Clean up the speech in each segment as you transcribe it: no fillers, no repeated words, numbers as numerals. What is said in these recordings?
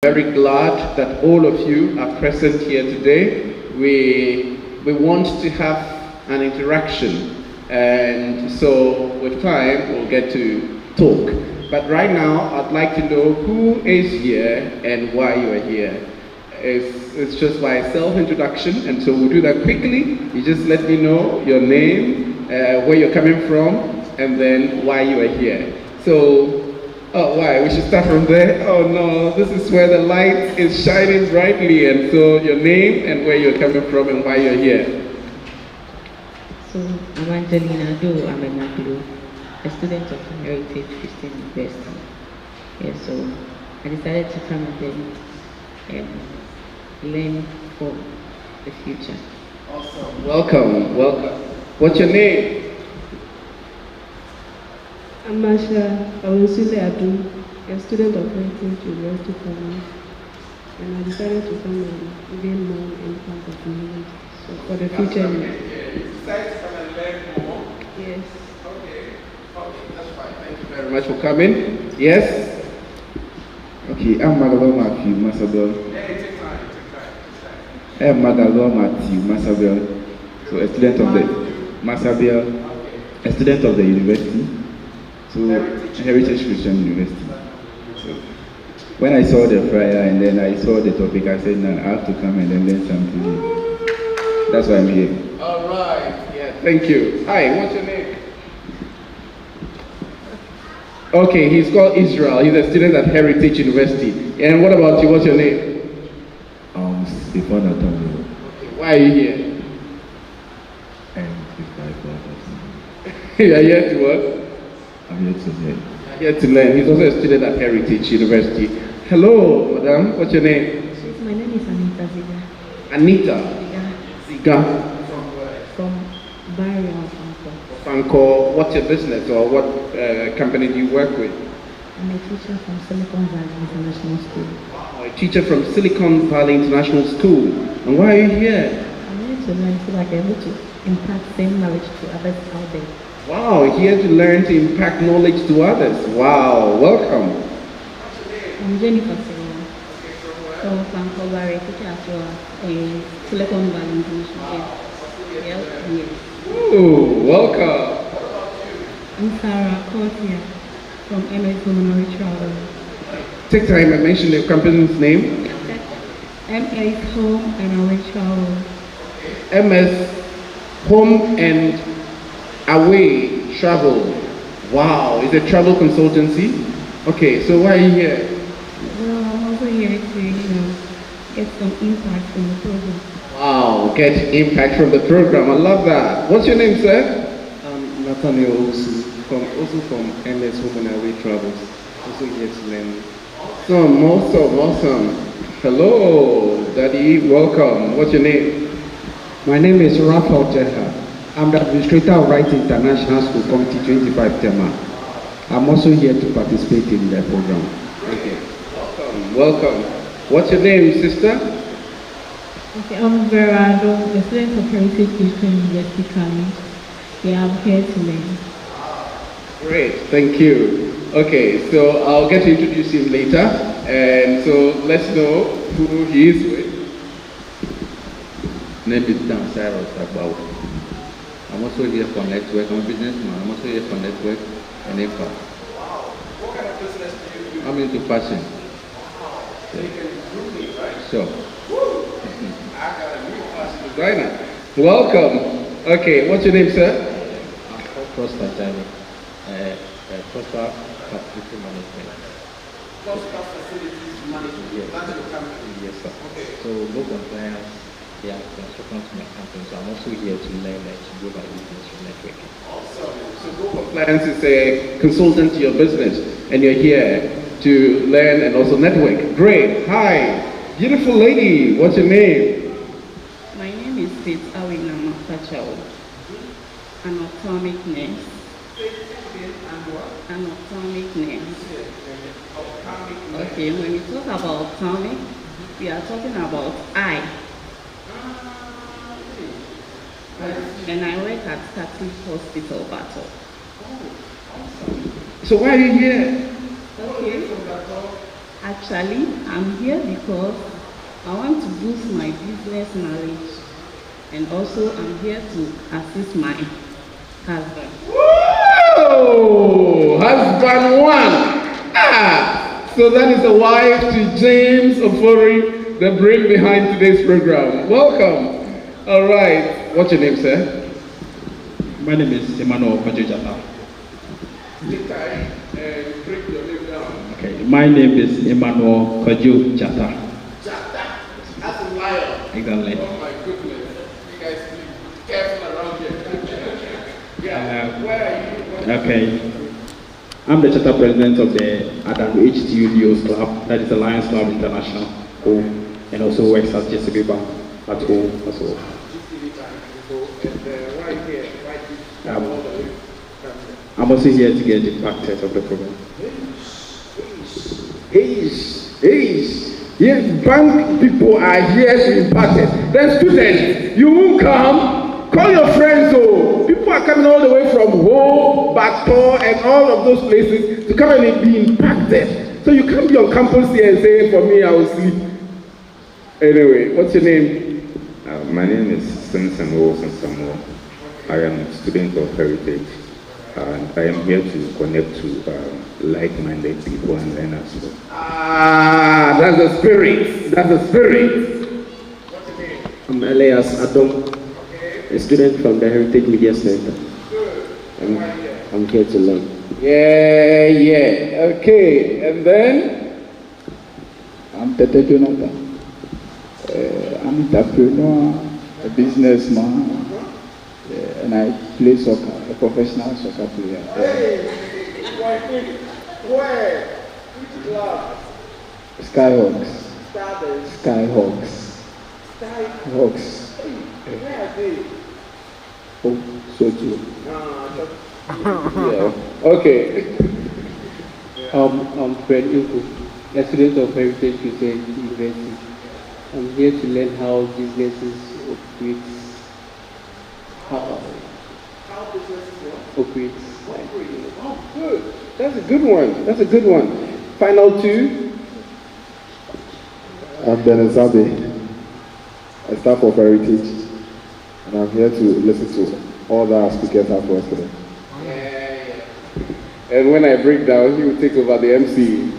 Very glad that all of you are present here today. We want to have an interaction, and so with time we'll get to talk. But right now I'd like to know who is here and why you are here. It's just by self-introduction, and so we'll do that quickly. You just let me know your name, where you're coming from, and then why you are here. So. Oh, why? We should start from there? Oh no, this is where the light is shining brightly, and so your name and where you're coming from and why you're here. So, I'm Angelina Do. I'm a student of Heritage Christian University. Yeah, so I decided to come and then learn for the future. Awesome. Welcome, welcome. What's your name? I'm Masha Awensule Adu, a student of Heritage University Finance, and I decided to come and gain more in terms of knowledge. So for the future. You decided to come and learn more? Yes. Okay, that's fine. Thank you very much for coming. Yes? Okay, I'm Magalor Matthew Masabel. Hey, take time. I'm Magalor Matthew Masabel, so a student of the Masabel, a student of the university. So, Heritage Christian University. So, when I saw the flyer and then I saw the topic, I said, no, I have to come and then learn something here. That's why I'm here. All right. Yeah, thank you. Hi, what's your name? Okay, he's called Israel. He's a student at Heritage University. And what about you? What's your name? Stefan Atonio. Why are you here? And with my brothers. You are here to what? I'm here to learn. Here to learn. He's also a student at Heritage University. Hello, madam. What's your name? My name is Anita Ziga. Anita Ziga. Ziga. From Barrio Fanko. Fanko. What's your business or what company do you work with? I'm a teacher from Silicon Valley International School. Oh, a teacher from Silicon Valley International School. And why are you here? I'm here to learn so I can able to impact same knowledge to others out there. Wow, here to learn to impact knowledge to others. Wow, welcome. I'm Jennifer Singh. So from Kobari, teacher at Silicon Valley International. Yes. Ooh, welcome. I'm Sarah Cortia from MS Human Travel. Take time and mention the company's name. MS Home and Away Travel. MS Home and Away Travel. Wow, it's a travel consultancy. Okay, so why are you here? Well, I'm also here to, get some impact from the program. Wow, get impact from the program. I love that. What's your name, sir? I'm Nathaniel Osu, also from MS Home and Away Travels, also here to learn. Awesome. Hello, Daddy, welcome. What's your name? My name is Raphael Jeha. I'm the administrator of Right International School Committee 25 Tema. I'm also here to participate in the program. Okay, welcome. What's your name, sister? Okay, I'm Verado, the student of Heritage Christian University College. Yeah, I'm here to learn. Great, thank you. Okay, so I'll get to introduce him later, and so let's know who he is with. Name is Dan Cyrus Agbawo. I'm also here for network. I'm a businessman. I'm also here for network and impact. What kind of business do you do? I'm into fashion. So you can group me, right? Sure. I got a new fashion designer. Welcome. Okay, what's your name, sir? I'm called Prosper Jami. Prosper Facility Management. Prosper Facilities Management. Yes. That's your company. Yes, sir. Okay. So local compliance, yeah, consultant to my company. So I'm also here to learn to grow my business from networking. Awesome. So Go Compliance is a consultant to your business, and you're here to learn and also network. Great. Hi. Beautiful lady. What's your name? My name is Faith Awina Mafachao, an atomic nurse. An atomic nurse. Okay, when we talk about atomic, we are talking about I. And I work at Static Hospital Battle. So why are you here? Okay. Actually, I'm here because I want to boost my business knowledge, and also I'm here to assist my husband. Whoa! Husband one! So that is the wife to James Ofori, the brain behind today's program. Welcome. All right. What's your name, sir? My name is Emmanuel Kajujata. And break your name down. Okay, my name is Emmanuel Kajujata. Jata. That's a liar. Exactly. Oh my goodness. You guys be careful around here. Yeah. Where are you? Okay. I'm the charter president of the Adam H. Studios Club, that is the Lions Club International, and also works at JCB Bank at home as well. I'm also here to get impacted of the program. Yes, bank people are here to impact it. Then students, you won't come. Call your friends. Oh, people are coming all the way from home, Backdoor, and all of those places to come and be impacted. So you can't be on campus here and say, "For me, I will sleep." Anyway, what's your name? My name is Simpson Wilson Samuel. I am a student of Heritage, and I am here to connect to like-minded people and learn as well. Ah, that's the spirit. That's the spirit. What's your name? I'm Elias Adom, a student from the Heritage Media Center. I'm here to learn. Yeah. Okay, and then? I'm Tete Jonathan. I'm an entrepreneur, a businessman, and I play soccer, a professional soccer player. Where? Which club? Skyhawks. Skyhawks. Skyhawks. Where are they? Oh, so too. Yeah. Okay. I'm Fred Uku, a student of Heritage Christian University. I'm here to learn how businesses operate. How businesses operate. Oh, good. That's a good one. That's a good one. Final two. I'm Dennis Abe, a staff of Heritage, and I'm here to listen to all that our speakers have for us today. Yeah. And when I break down, he will take over the MC.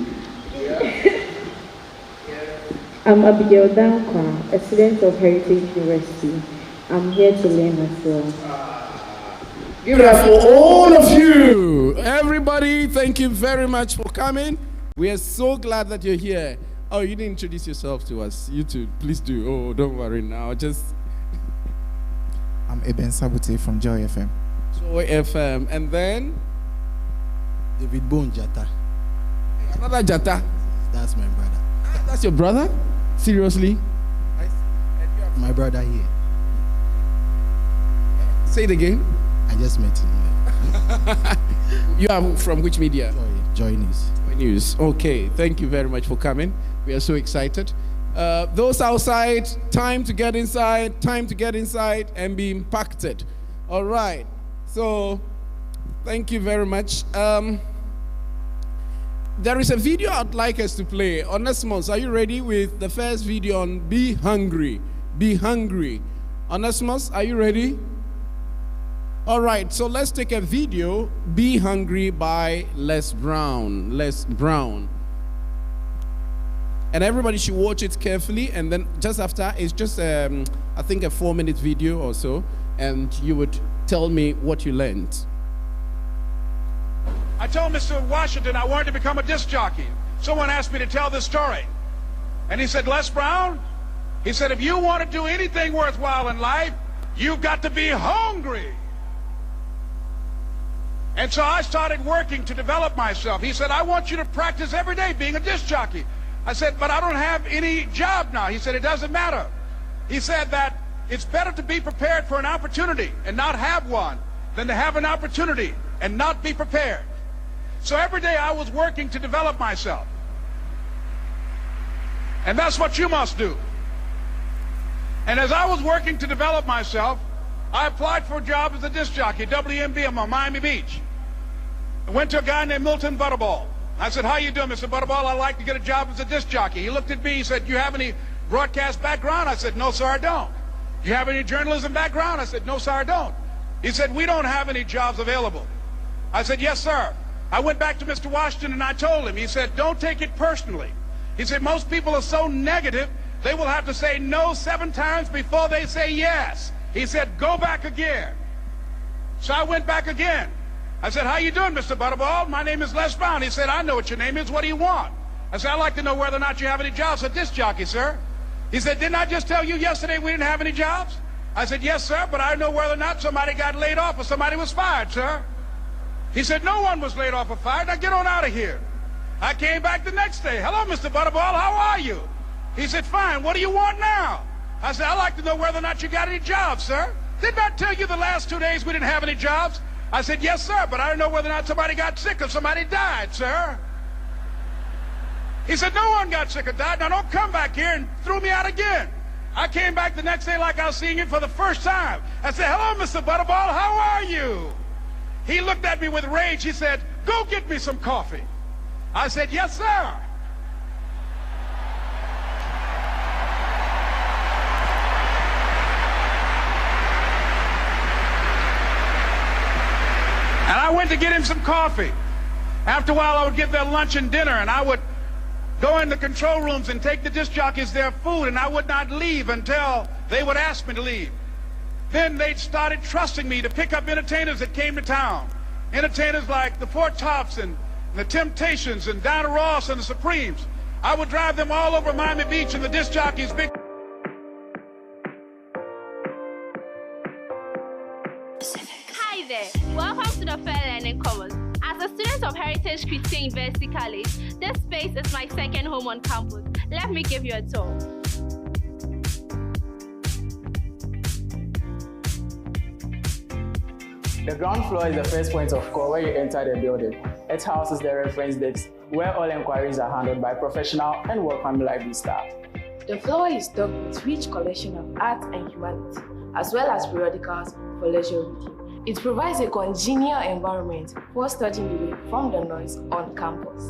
I'm Abigail Dankwa, a student of Heritage University. I'm here to learn as well. Give it up for all of you. Everybody, thank you very much for coming. We are so glad that you're here. Oh, you didn't introduce yourself to us. You too, please do. Oh, don't worry now. I'm Eben Sabute from Joy FM. Joy FM. And then? David Bone Jata. Another Jata? That's my brother. That's your brother? Seriously? My brother here. Say it again. I just met him. You are from which media? Joy News. Joy News. Okay. Thank you very much for coming. We are so excited. Those outside, time to get inside and be impacted. All right. So, thank you very much. There is a video I'd like us to play. Onesimus, are you ready with the first video on Be Hungry? Be Hungry. Onesimus, are you ready? All right, so let's take a video, Be Hungry by Les Brown. Les Brown. And everybody should watch it carefully, and then just after, it's just, I think, a 4-minute video or so, and you would tell me what you learned. I told Mr. Washington I wanted to become a disc jockey. Someone asked me to tell this story. And he said, Les Brown, he said, if you want to do anything worthwhile in life, you've got to be hungry. And so I started working to develop myself. He said, I want you to practice every day being a disc jockey. I said, but I don't have any job now. He said, it doesn't matter. He said that it's better to be prepared for an opportunity and not have one than to have an opportunity and not be prepared. So every day I was working to develop myself. And that's what you must do. And as I was working to develop myself, I applied for a job as a disc jockey, WMBM on Miami Beach. I went to a guy named Milton Butterball. I said, how you doing, Mr. Butterball? I'd like to get a job as a disc jockey. He looked at me, he said, you have any broadcast background? I said, no, sir, I don't. You have any journalism background? I said, no, sir, I don't. He said, we don't have any jobs available. I said, yes, sir. I went back to Mr. Washington and I told him, he said, don't take it personally. He said, most people are so negative, they will have to say no 7 times before they say yes. He said, go back again. So I went back again. I said, how you doing, Mr. Butterball? My name is Les Brown. He said, I know what your name is. What do you want? I said, I'd like to know whether or not you have any jobs as a disc jockey, sir. He said, didn't I just tell you yesterday we didn't have any jobs? I said, yes, sir, but I know whether or not somebody got laid off or somebody was fired, sir. He said, no one was laid off or fired. Now get on out of here. I came back the next day. Hello, Mr. Butterball, how are you? He said, fine, what do you want now? I said, I'd like to know whether or not you got any jobs, sir. Didn't I tell you the last 2 days we didn't have any jobs? I said, yes, sir, but I don't know whether or not somebody got sick or somebody died, sir. He said, no one got sick or died. Now don't come back here and throw me out again. I came back the next day like I was seeing him for the first time. I said, hello, Mr. Butterball, how are you? He looked at me with rage. He said, go get me some coffee. I said, yes, sir. And I went to get him some coffee. After a while, I would get their lunch and dinner, and I would go in the control rooms and take the disc jockeys their food, and I would not leave until they would ask me to leave. Then they started trusting me to pick up entertainers that came to town. Entertainers like the Four Tops and the Temptations and Diana Ross and the Supremes. I would drive them all over Miami Beach in the disc jockeys' big... Hi there, welcome to the Fair Learning Commons. As a student of Heritage Christian University College, this space is my second home on campus. Let me give you a tour. The ground floor is the first point of call where you enter the building. It houses the reference desk, where all inquiries are handled by professional and welcome library staff. The floor is stocked with rich collection of art and humanity, as well as periodicals for leisure reading. It provides a congenial environment for studying away from the noise on campus.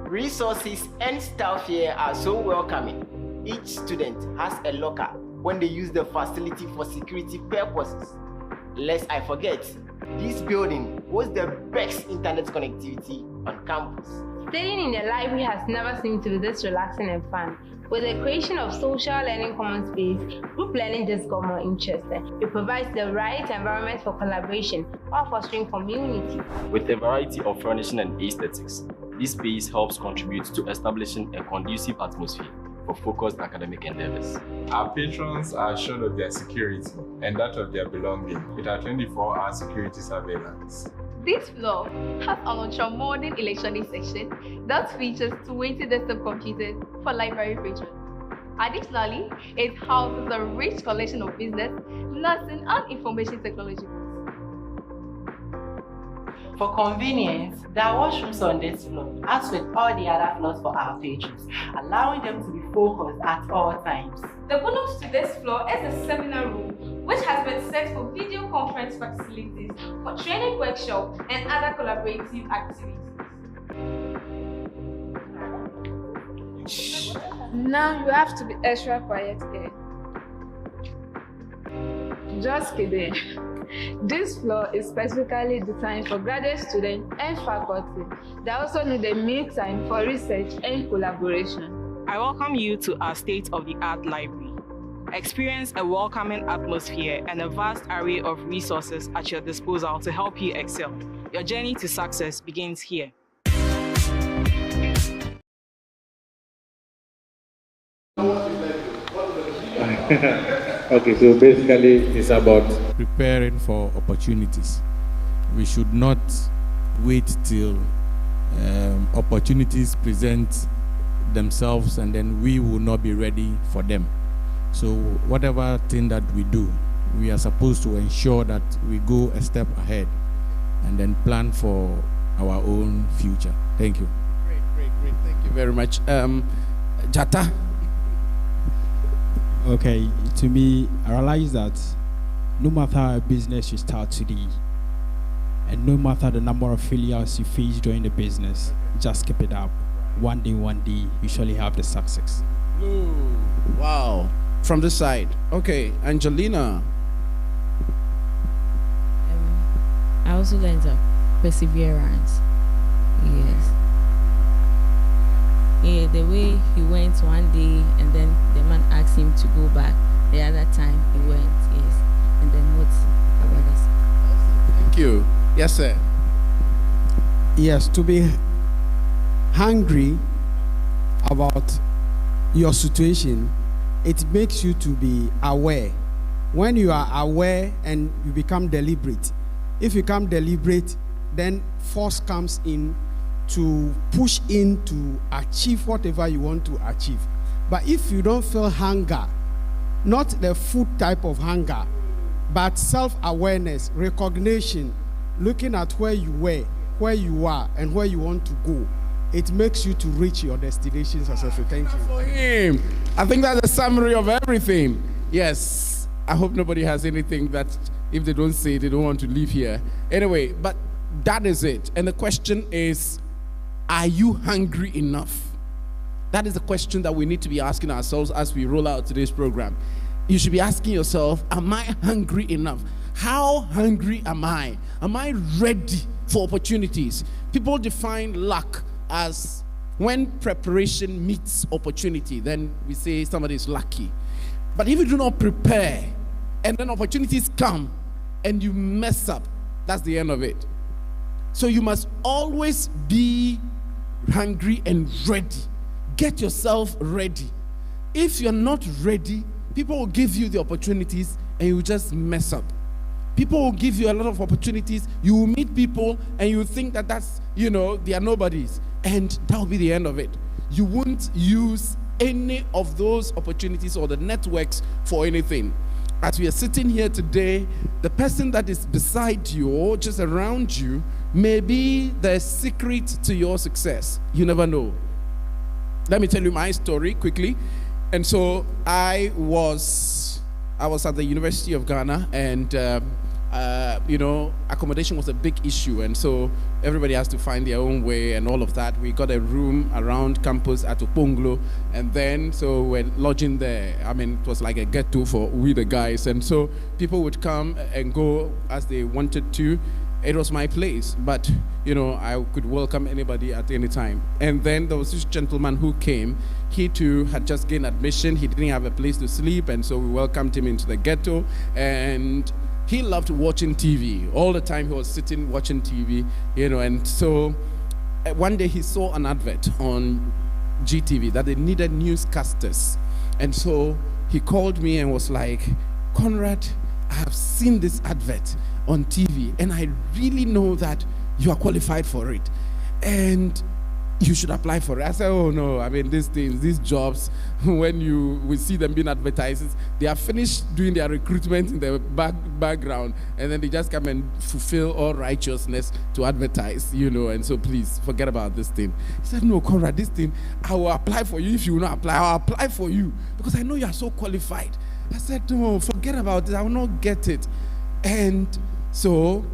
Resources and staff here are so welcoming. Each student has a locker when they use the facility for security purposes. Lest I forget, this building was the best internet connectivity on campus. Studying in the library has never seemed to be this relaxing and fun. With the creation of social learning common space, group learning just got more interesting. It provides the right environment for collaboration while fostering community. With a variety of furnishing and aesthetics, this space helps contribute to establishing a conducive atmosphere for focused academic endeavors. Our patrons are assured of their security and that of their belonging with our 24-hour security surveillance. This floor has an ultra-modern electronic section that features 20 desktop computers for library patrons. Additionally, it houses a rich collection of business, nursing, and information technology. For convenience, there are washrooms on this floor, as with all the other floors for our patrons, allowing them to be focused at all times. The bonus to this floor is a seminar room, which has been set for video conference facilities, for training workshops, and other collaborative activities. Now you have to be extra quiet here. Just kidding. This floor is specifically designed for graduate students and faculty. They also need a meal time for research and collaboration. I welcome you to our state-of-the-art library. Experience a welcoming atmosphere and a vast array of resources at your disposal to help you excel. Your journey to success begins here. Okay, so basically it's about preparing for opportunities. We should not wait till opportunities present themselves and then we will not be ready for them. So whatever thing that we do, we are supposed to ensure that we go a step ahead and then plan for our own future. Thank you. Great. Thank you very much. Jata. Okay, to me, I realize that no matter how a business you start today, And no matter the number of failures you face during the business, just keep it up. One day, you surely have the success. Wow. From this side. Okay, Angelina. I also learned perseverance. Yes. Yeah, the way he went one day and then the man asked him to go back. The other time he went, yes. And then what's about this? Thank you. Yes, sir. Yes, to be hungry about your situation, it makes you to be aware. When you are aware and you become deliberate, if you become deliberate, then force comes in to push in to achieve whatever you want to achieve. But if you don't feel hunger, not the food type of hunger, but self-awareness, recognition, looking at where you were, where you are, and where you want to go, it makes you to reach your destination successfully. Thank you. For him. I think that's a summary of everything. Yes. I hope nobody has anything that if they don't say, they don't want to leave here. Anyway, but that is it. And the question is, are you hungry enough? That is the question that we need to be asking ourselves as we roll out today's program. You should be asking yourself, am I hungry enough? How hungry am I? Am I ready for opportunities? People define luck as when preparation meets opportunity, then we say somebody is lucky. But if you do not prepare, and then opportunities come, and you mess up, that's the end of it. So you must always be hungry and ready. Get yourself ready. If you're not ready, people will give you the opportunities and you just mess up. People will give you a lot of opportunities. You will meet people and you think that that's, they are nobodies. And that will be the end of it. You won't use any of those opportunities or the networks for anything. As we are sitting here today, the person that is beside you or just around you may be the secret to your success. You never know. Let me tell you my story quickly. And so I was at the University of Ghana, and accommodation was a big issue, and so everybody has to find their own way and all of that. We got a room around campus at Oponglo, and then so we're lodging there. I mean, it was like a ghetto for we the guys, and so people would come and go as they wanted to. It was my place, but I could welcome anybody at any time. And then there was this gentleman who came. He too had just gained admission. He didn't have a place to sleep, and so we welcomed him into the ghetto. And he loved watching TV. All the time he was sitting watching TV, and so one day he saw an advert on GTV that they needed newscasters. And so he called me and was like, Conrad, I have seen this advert on TV, and I really know that you are qualified for it, and you should apply for it. I said, oh no, I mean, these jobs, when we see them being advertised, they are finished doing their recruitment in the background, and then they just come and fulfill all righteousness to advertise, and so please forget about this thing. He said, no, Conrad, this thing, I will apply for you. If you will not apply, I'll apply for you, because I know you are so qualified. I said, no, forget about it. I will not get it. And so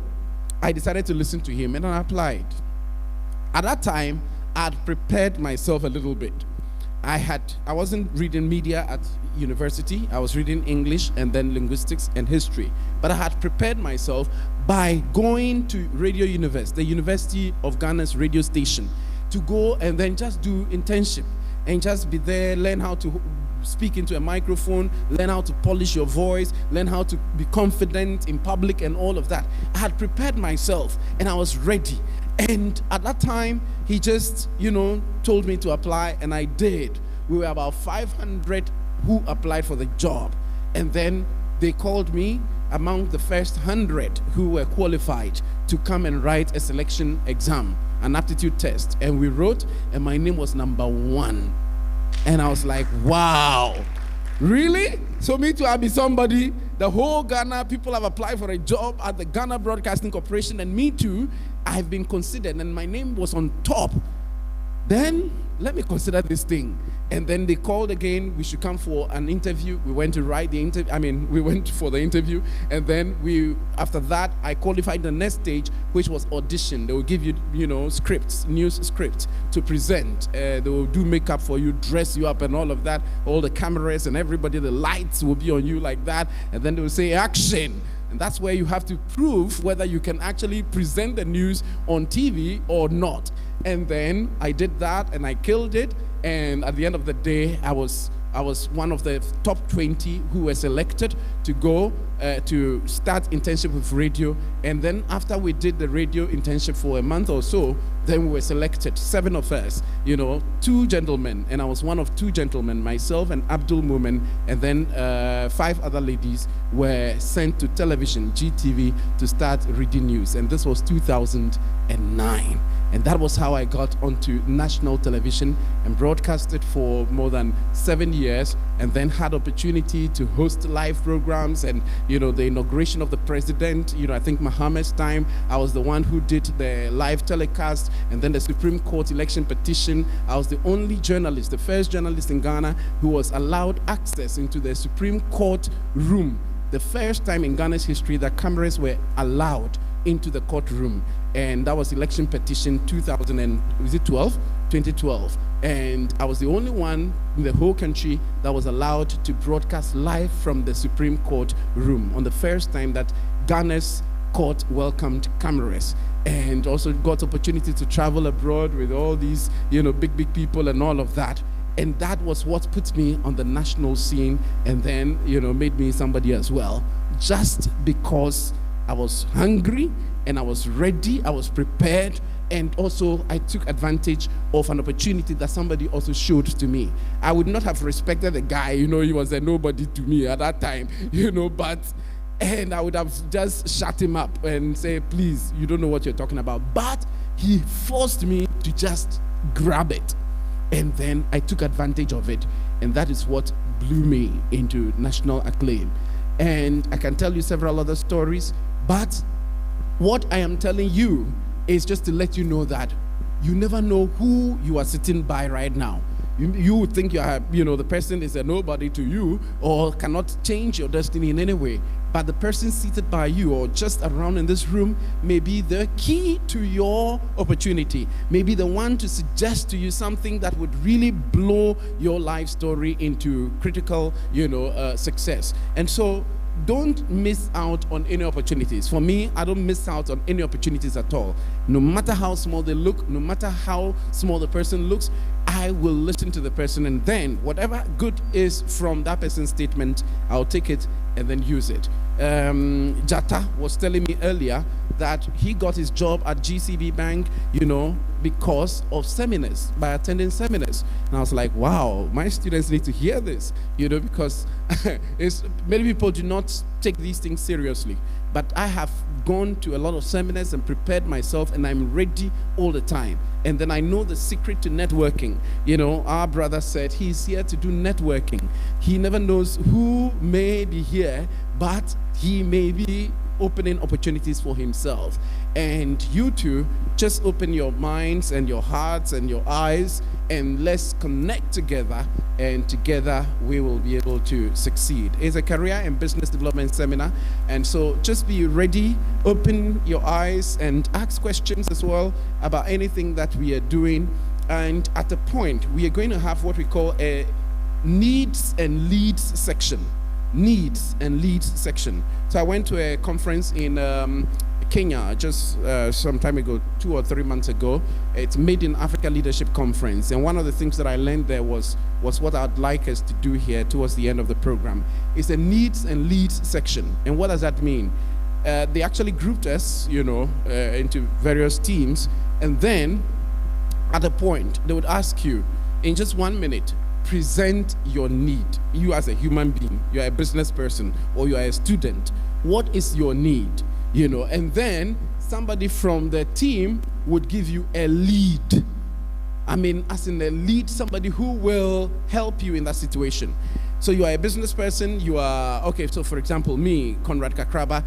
I decided to listen to him, and I applied. At that time, I had prepared myself a little bit. I wasn't reading media at university. I was reading English and then linguistics and history. But I had prepared myself by going to Radio Universe, the University of Ghana's radio station, to go and then just do internship and just be there, learn how to speak into a microphone, learn how to polish your voice, learn how to be confident in public and all of that. I had prepared myself and I was ready. And at that time, he just, told me to apply, and I did. We were about 500 who applied for the job. And then they called me among the first 100 who were qualified to come and write a selection exam, an aptitude test. And we wrote, and my name was number 1. And I was like, wow, really? So me too, I'll be somebody. The whole Ghana, people have applied for a job at the Ghana Broadcasting Corporation, and me too, I've been considered, and my name was on top. Then let me consider this thing. And then they called again, we should come for an interview. We went to write the interview. We went for the interview. And then after that, I qualified the next stage, which was audition. They will give you, scripts, news scripts to present. They will do makeup for you, dress you up and all of that. All the cameras and everybody, the lights will be on you like that. And then they will say action. And that's where you have to prove whether you can actually present the news on TV or not. And then I did that and I killed it. And at the end of the day, I was one of the top 20 who were selected to go to start internship with radio. And then after we did the radio internship for a month or so, then we were selected, 7 of us, 2 gentlemen. And I was one of 2 gentlemen, myself and Abdul Mumen. And then 5 other ladies were sent to television, GTV, to start reading news. And this was 2009. And that was how I got onto national television and broadcasted for more than 7 years, and then had opportunity to host live programs and, the inauguration of the president, I think Mohammed's time, I was the one who did the live telecast, and then the Supreme Court election petition. I was the only journalist, the first journalist in Ghana who was allowed access into the Supreme Court room. The first time in Ghana's history that cameras were allowed into the courtroom. And that was election petition 2012? And I was the only one in the whole country that was allowed to broadcast live from the Supreme Court room on the first time that Ghana's court welcomed cameras. And also got opportunity to travel abroad with all these, big people and all of that. And that was what put me on the national scene and then, made me somebody as well. Just because I was hungry and I was ready, I was prepared, and also I took advantage of an opportunity that somebody also showed to me. I would not have respected the guy, he was a nobody to me at that time, and I would have just shut him up and say, please, you don't know what you're talking about. But he forced me to just grab it. And then I took advantage of it. And that is what blew me into national acclaim. And I can tell you several other stories, but what I am telling you is just to let you know that you never know who you are sitting by right now. You would think the person is a nobody to you or cannot change your destiny in any way. But the person seated by you or just around in this room may be the key to your opportunity, maybe the one to suggest to you something that would really blow your life story into critical, success. And so don't miss out on any opportunities. For me, I don't miss out on any opportunities at all. No matter how small they look, no matter how small the person looks, I will listen to the person, and then whatever good is from that person's statement, I'll take it and then use it. Jata was telling me earlier that he got his job at GCB Bank, because of seminars, by attending seminars. And I was like, wow, my students need to hear this, because many people do not take these things seriously. But I have gone to a lot of seminars and prepared myself, and I'm ready all the time. And then I know the secret to networking. Our brother said he's here to do networking. He never knows who may be here, but he may be opening opportunities for himself. And you too, just open your minds and your hearts and your eyes, and let's connect together, and together we will be able to succeed. It's a career and business development seminar, and so just be ready, open your eyes and ask questions as well about anything that we are doing. And at a point, we are going to have what we call a needs and leads section. Needs and leads section. So I went to a conference in Kenya just some time ago, 2 or 3 months ago. It's Made in Africa Leadership Conference, and one of the things that I learned there was what I'd like us to do here towards the end of the program. It's a needs and leads section. And what does that mean? They actually grouped us, into various teams, and then at a point they would ask you in just 1 minute, present your need. You as a human being, you're a business person or you're a student, what is your need? And then somebody from the team would give you a lead. As in a lead, somebody who will help you in that situation. So you are a business person, so for example, me, Conrad Kakraba,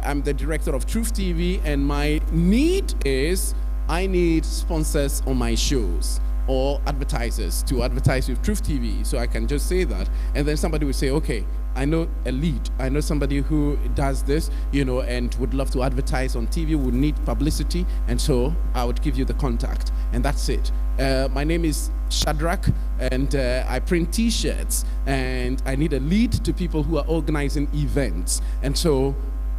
I'm the director of Truth TV, and my need is I need sponsors on my shows, or advertisers to advertise with Truth TV. So I can just say that, and then somebody will say, okay, I know a lead, I know somebody who does this, and would love to advertise on TV, would need publicity, and so I would give you the contact, and that's it. My name is Shadrach, and I print t-shirts, and I need a lead to people who are organizing events. And so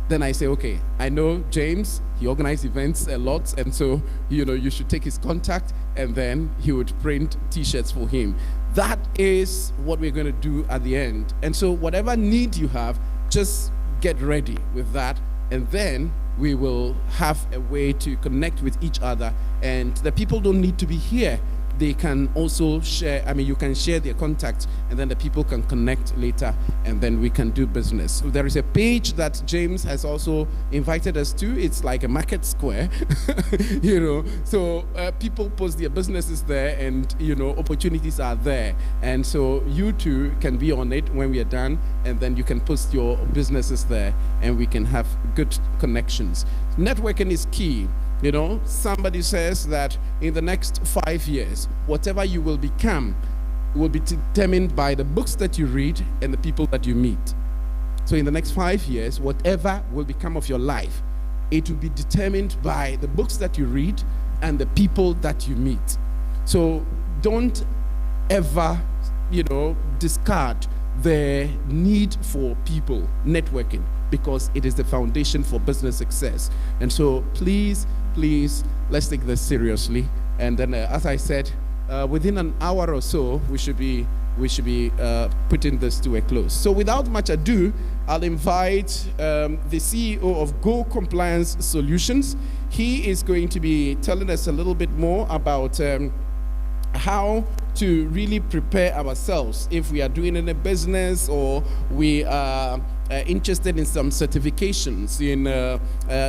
then I say, okay, I know James, he organizes events a lot, and so you should take his contact, and then he would print t-shirts for him. That is what we're going to do at the end. And so whatever need you have, just get ready with that, and then we will have a way to connect with each other. And the people don't need to be here. They can also share, you can share their contacts, and then the people can connect later, and then we can do business. So there is a page that James has also invited us to. It's like a market square, so people post their businesses there, and opportunities are there. And so you too can be on it when we are done, and then you can post your businesses there, and we can have good connections. Networking is key. Somebody says that in the next 5 years, whatever you will become will be determined by the books that you read and the people that you meet. So in the next 5 years, whatever will become of your life, it will be determined by the books that you read and the people that you meet. So don't ever, discard the need for people networking, because it is the foundation for business success. And so please, let's take this seriously. And then, as I said, within an hour or so, we should be putting this to a close. So without much ado, I'll invite the CEO of Go Compliance Solutions. He is going to be telling us a little bit more about how to really prepare ourselves if we are doing in a business, or we are interested in some certifications in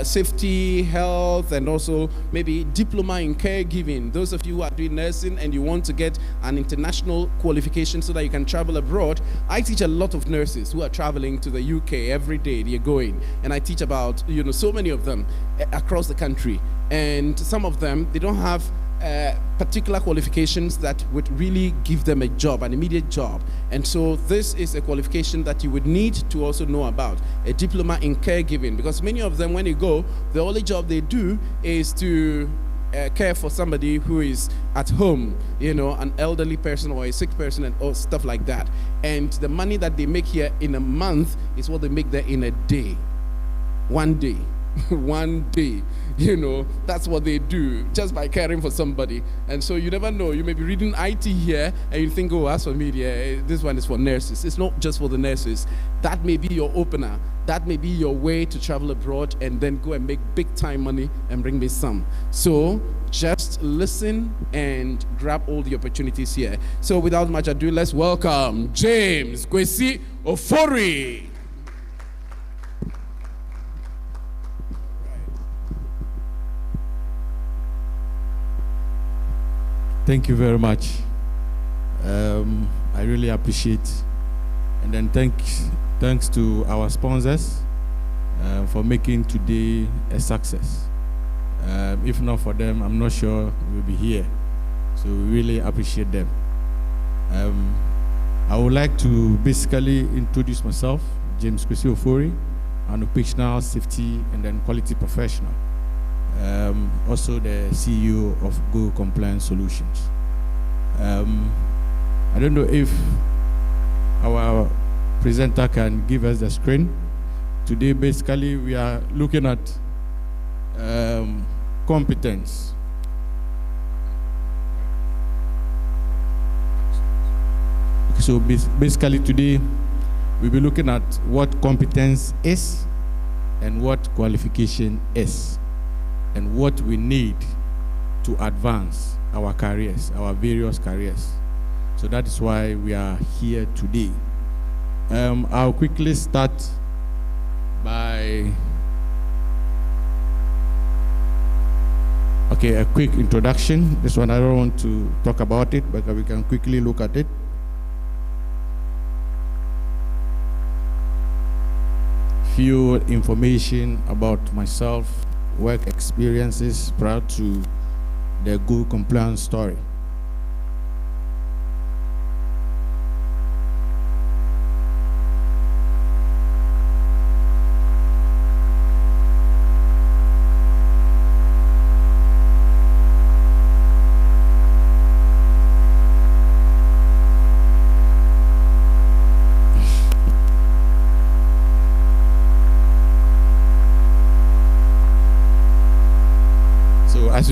safety, health, and also maybe diploma in caregiving. Those of you who are doing nursing and you want to get an international qualification so that you can travel abroad. I teach a lot of nurses who are traveling to the UK every day. They're going, and I teach about so many of them across the country, and some of them, they don't have particular qualifications that would really give them a job, an immediate job. And so this is a qualification that you would need to also know about, a diploma in caregiving, because many of them, when you go, the only job they do is to care for somebody who is at home, an elderly person or a sick person, and or stuff like that. And the money that they make here in a month is what they make there in a day. One day. One day, that's what they do just by caring for somebody. And so you never know, you may be reading IT here and you think, oh, as for media, this one is for nurses. It's not just for the nurses. That may be your opener. That may be your way to travel abroad and then go and make big time money and bring me some. So just listen and grab all the opportunities here. So without much ado, let's welcome James Kwesi Ofori. Thank you very much. I really appreciate, and then thanks to our sponsors for making today a success. If not for them, I'm not sure we'll be here. So we really appreciate them. I would like to basically introduce myself, James Kwesi Ofori, an occupational safety and then quality professional. Also the CEO of Go Compliance Solutions. I don't know if our presenter can give us the screen. Today, basically, we are looking at competence. So basically today, we'll be looking at what competence is and what qualification is, and what we need to advance our careers, our various careers. So that is why we are here today. I'll quickly start by a quick introduction. This one I don't want to talk about it, but we can quickly look at it. Few information about myself, work experiences prior to the Go Compliance story.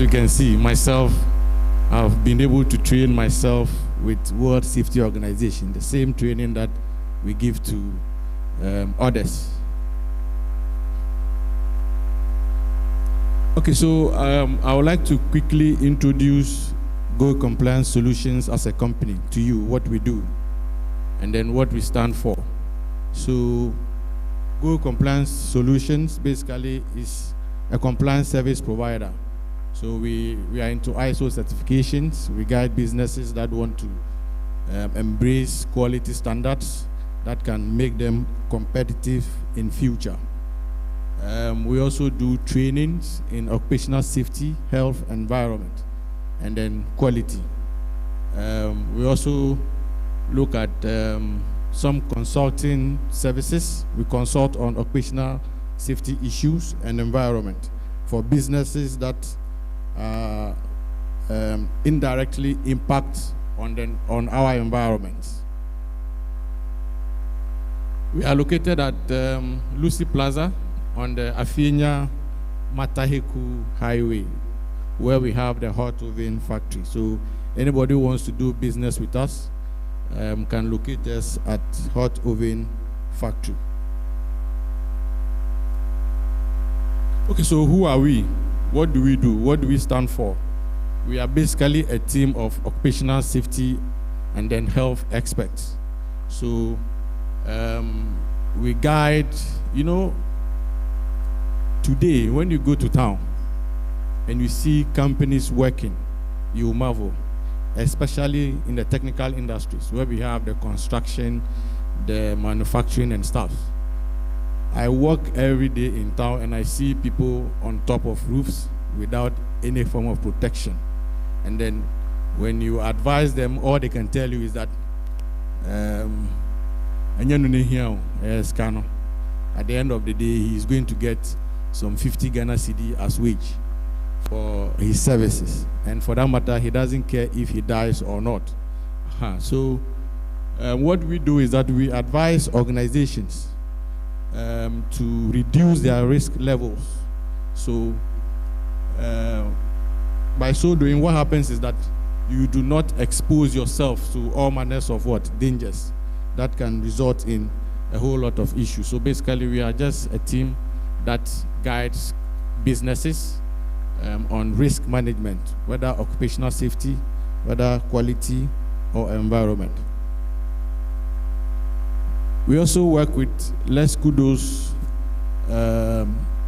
you can see, myself, I've been able to train myself with World Safety Organization, the same training that we give to others. Okay, so I would like to quickly introduce Go Compliance Solutions as a company to you, what we do, and then what we stand for. So Go Compliance Solutions basically is a compliance service provider. So we are into ISO certifications. We guide businesses that want to embrace quality standards that can make them competitive in future. We also do trainings in occupational safety, health, environment, and then quality. We also look at some consulting services. We consult on occupational safety issues and environment for businesses that indirectly impact on our environment. We are located at Lucy Plaza on the Afinya Mataheku Highway, where we have the hot oven factory. So anybody who wants to do business with us can locate us at hot oven factory. Okay, so who are we? What do we do? What do we stand for? We are basically a team of occupational safety and then health experts. So we guide, you know, today when you go to town and you see companies working, you marvel, especially in the technical industries where we have the construction, the manufacturing and stuff. I walk every day in town and I see people on top of roofs without any form of protection. And then when you advise them, all they can tell you is that at the end of the day, he's going to get some 50 Ghana cedi as wage for his services. And for that matter, he doesn't care if he dies or not. So what we do is that we advise organizations to reduce their risk levels. So by so doing, what happens is that you do not expose yourself to all manners of dangers that can result in a whole lot of issues. So basically, we are just a team that guides businesses on risk management, whether occupational safety, whether quality or environment. We also work with Les Kudos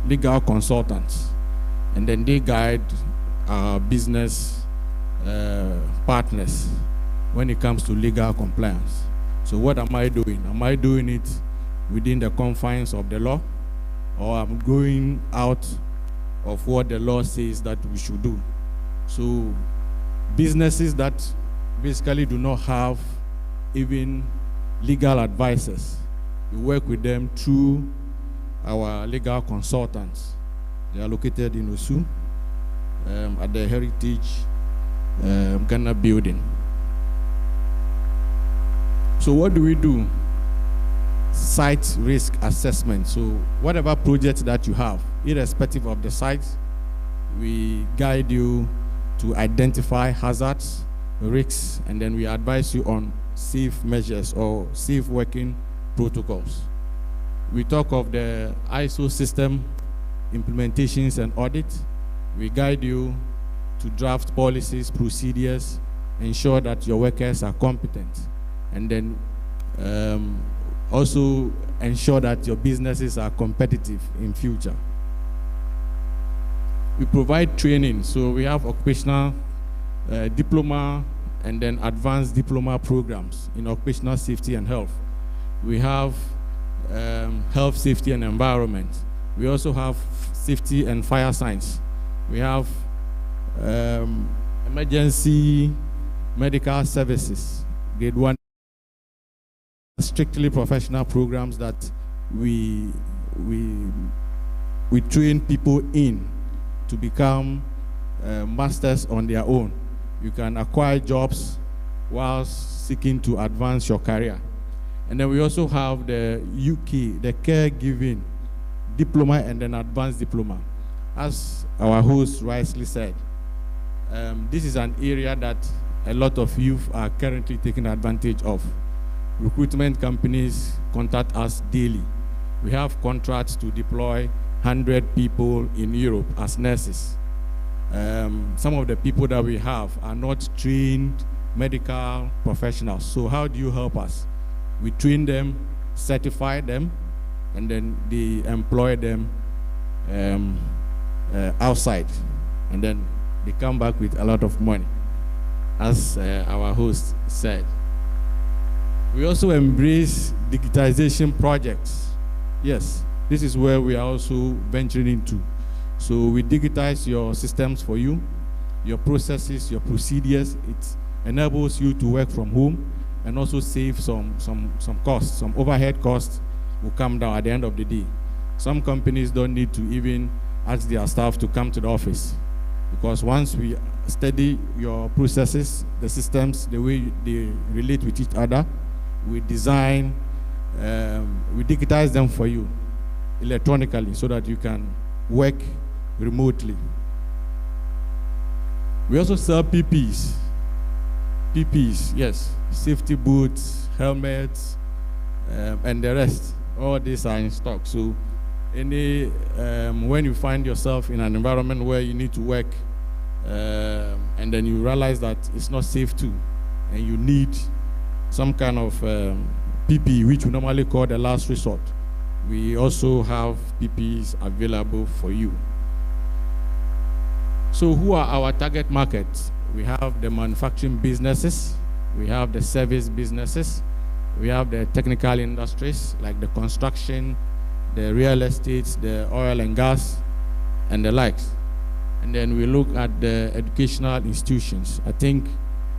legal consultants, and then they guide our business partners when it comes to legal compliance. So what am I doing? Am I doing it within the confines of the law, or I'm going out of what the law says that we should do? So businesses that basically do not have even legal advisors, we work with them through our legal consultants. They are located in Osu at the Heritage Ghana building. So what do we do? Site risk assessment. So whatever project that you have, irrespective of the site, we guide you to identify hazards, risks, and then we advise you on safe measures or safe working protocols. We talk of the ISO system implementations and audit. We guide you to draft policies, procedures, ensure that your workers are competent, and then also ensure that your businesses are competitive in future. We provide training, so we have occupational diploma and then advanced diploma programs in occupational safety and health. We have health, safety and environment. We also have safety and fire science. We have emergency medical services, grade 1, strictly professional programs that we train people in to become masters on their own. You can acquire jobs whilst seeking to advance your career. And then we also have the UK, the caregiving diploma and then advanced diploma. As our host rightly said, This is an area that a lot of youth are currently taking advantage of. Recruitment companies contact us daily. We have contracts to deploy 100 people in Europe as nurses. Some of the people that we have are not trained medical professionals. So how do you help us? We train them, certify them, and then they employ them outside. And then they come back with a lot of money, as our host said. We also embrace digitization projects. Yes, this is where we are also venturing into. So we digitize your systems for you, your processes, your procedures. It enables you to work from home and also save some costs. Some overhead costs will come down at the end of the day. Some companies don't need to even ask their staff to come to the office, because once we study your processes, the systems, the way they relate with each other, we design, we digitize them for you electronically so that you can work remotely. We also sell PPEs. PPEs, yes, safety boots, helmets, and the rest. All these are in stock. So when you find yourself in an environment where you need to work, and then you realize that it's not safe to, and you need some kind of PPE, which we normally call the last resort, we also have PPEs available for you. So who are our target markets? We have the manufacturing businesses, we have the service businesses, we have the technical industries like the construction, the real estate, the oil and gas, and the likes. And then we look at the educational institutions. I think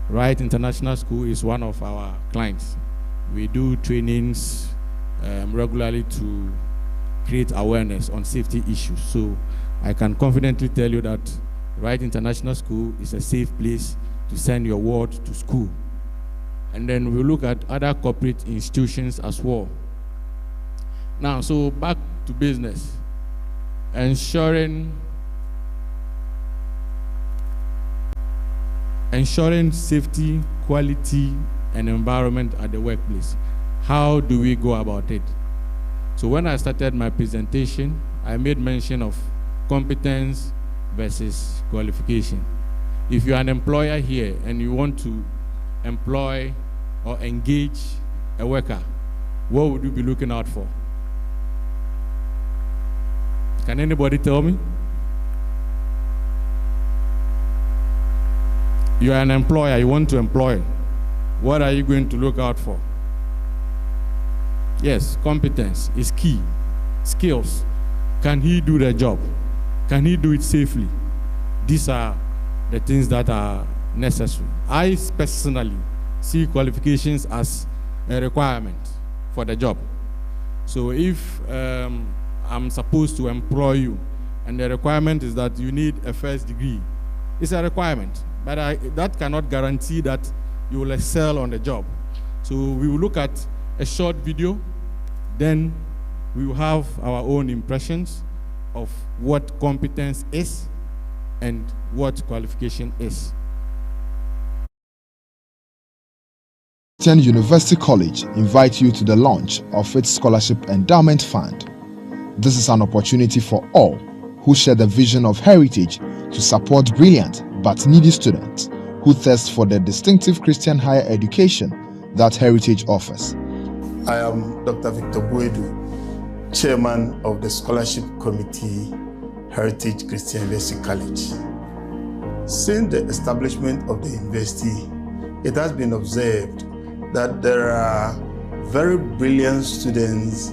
Wright International School is one of our clients. We do trainings regularly to create awareness on safety issues. So I can confidently tell you that Wright International School is a safe place to send your ward to school. And then we look at other corporate institutions as well. Now, so back to business. Ensuring safety, quality, and environment at the workplace. How do we go about it? So when I started my presentation, I made mention of competence versus qualification. If you're an employer here and you want to employ or engage a worker, what would you be looking out for? Can anybody tell me? You are an employer, you want to employ. What are you going to look out for? Yes, competence is key. Skills. Can he do the job? Can he do it safely? These are the things that are necessary. I personally see qualifications as a requirement for the job. So if I'm supposed to employ you and the requirement is that you need a first degree, it's a requirement. But that cannot guarantee that you will excel on the job. So we will look at a short video, then we will have our own impressions of what competence is and what qualification is. Christian University College invites you to the launch of its Scholarship Endowment Fund. This is an opportunity for all who share the vision of heritage to support brilliant but needy students who thirst for the distinctive Christian higher education that heritage offers. I am Dr. Victor Buedu, Chairman of the Scholarship Committee, Heritage Christian University College. Since the establishment of the university, it has been observed that there are very brilliant students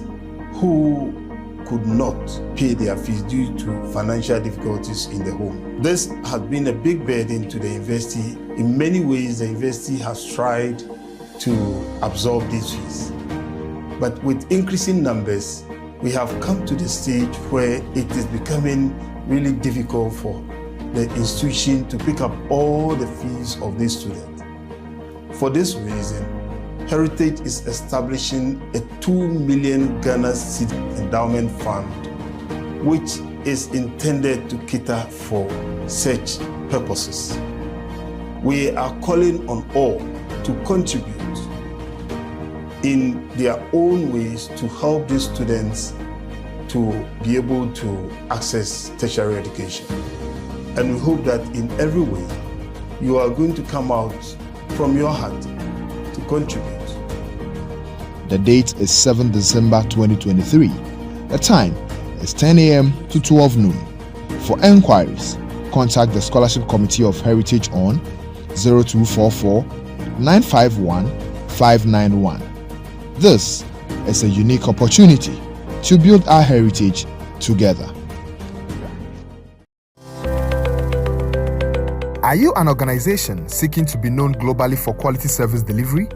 who could not pay their fees due to financial difficulties in the home. This has been a big burden to the university. In many ways, the university has tried to absorb these fees. But with increasing numbers, we have come to the stage where it is becoming really difficult for the institution to pick up all the fees of these students. For this reason, Heritage is establishing a 2 million Ghana Cedi endowment fund, which is intended to cater for such purposes. We are calling on all to contribute in their own ways to help these students to be able to access tertiary education. And we hope that in every way, you are going to come out from your heart to contribute. The date is 7 December 2023. The time is 10 a.m. to 12 noon. For enquiries, contact the Scholarship Committee of Heritage on 0244 951 591. This is a unique opportunity to build our heritage together. Are you an organization seeking to be known globally for quality service delivery?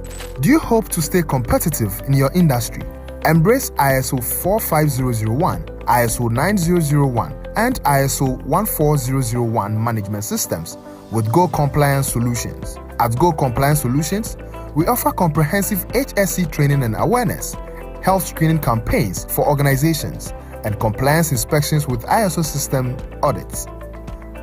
Do you hope to stay competitive in your industry? Embrace ISO 45001, ISO 9001, and ISO 14001 management systems with Go Compliance Solutions. At Go Compliance Solutions, we offer comprehensive HSE training and awareness, health screening campaigns for organizations, and compliance inspections with ISO system audits.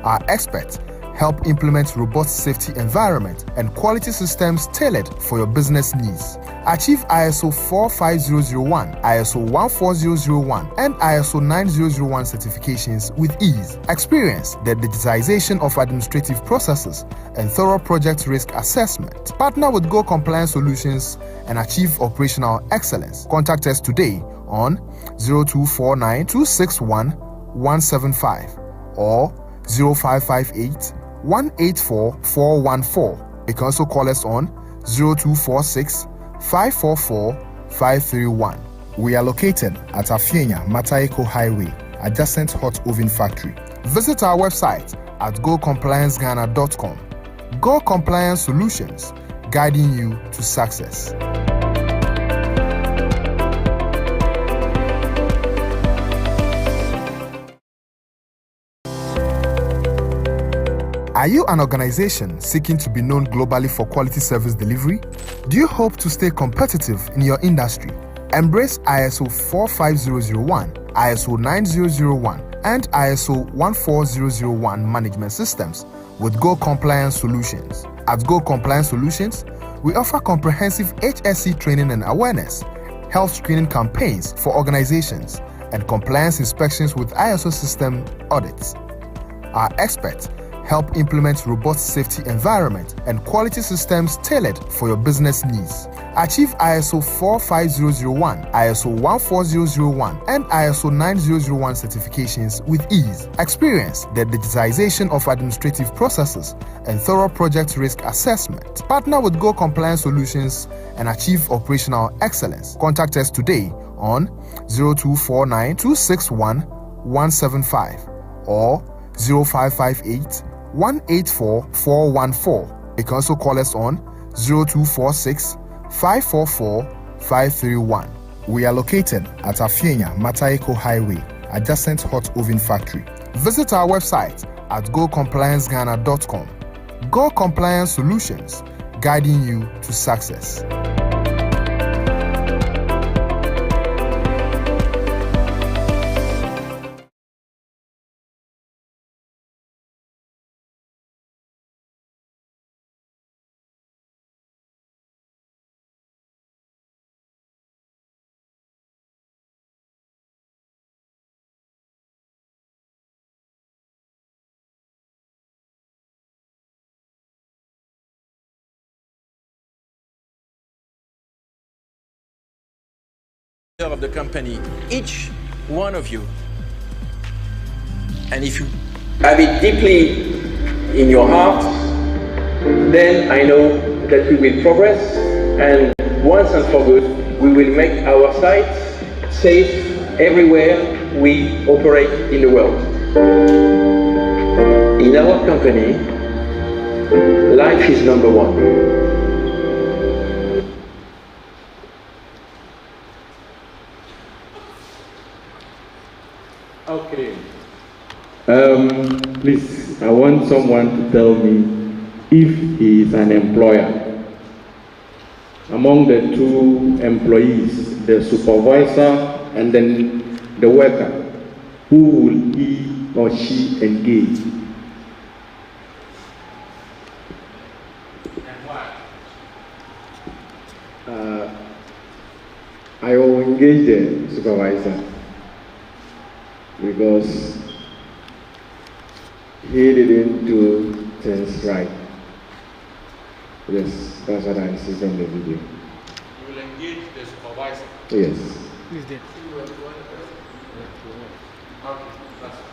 Our experts help implement robust safety environment and quality systems tailored for your business needs. Achieve ISO 45001, ISO 14001, and ISO 9001 certifications with ease. Experience the digitization of administrative processes and thorough project risk assessment. Partner with Go Compliance Solutions and achieve operational excellence. Contact us today on 0249 261 175 or 0558 184 414. You can also call us on 0246 544 531. We are located at Afienya Mataiko Highway, adjacent Hot Oven Factory. Visit our website at gocomplianceghana.com. Go Compliance Solutions, guiding you to success. Are you an organization seeking to be known globally for quality service delivery? Do you hope to stay competitive in your industry? Embrace ISO 45001, ISO 9001, and ISO 14001 management systems with Go Compliance Solutions. At Go Compliance Solutions, we offer comprehensive HSE training and awareness, health screening campaigns for organizations, and compliance inspections with ISO system audits. Our experts help implement robust safety environment and quality systems tailored for your business needs. Achieve ISO 45001, ISO 14001, and ISO 9001 certifications with ease. Experience the digitization of administrative processes and thorough project risk assessment. Partner with Go Compliance Solutions and achieve operational excellence. Contact us today on 0249 261 175 or 0558 184 414. You can also call us on 0246 544 531. We are located at Afienya Mataiko Highway, adjacent Hot Oven Factory. Visit our website at gocomplianceghana.com. Go Compliance Solutions, guiding you to success. Of the company, each one of you, and if you have it deeply in your heart, then I know that we will progress, and once and for good we will make our sites safe everywhere we operate in the world. In our company, life is number one. Okay. Please, I want someone to tell me if he is an employer. Among the two employees, the supervisor and then the worker, who will he or she engage? And why? I will engage the supervisor because he didn't do things right. Yes, that's what I see from the video. You will engage the supervisor? Yes. Who is that? Okay, that's fine.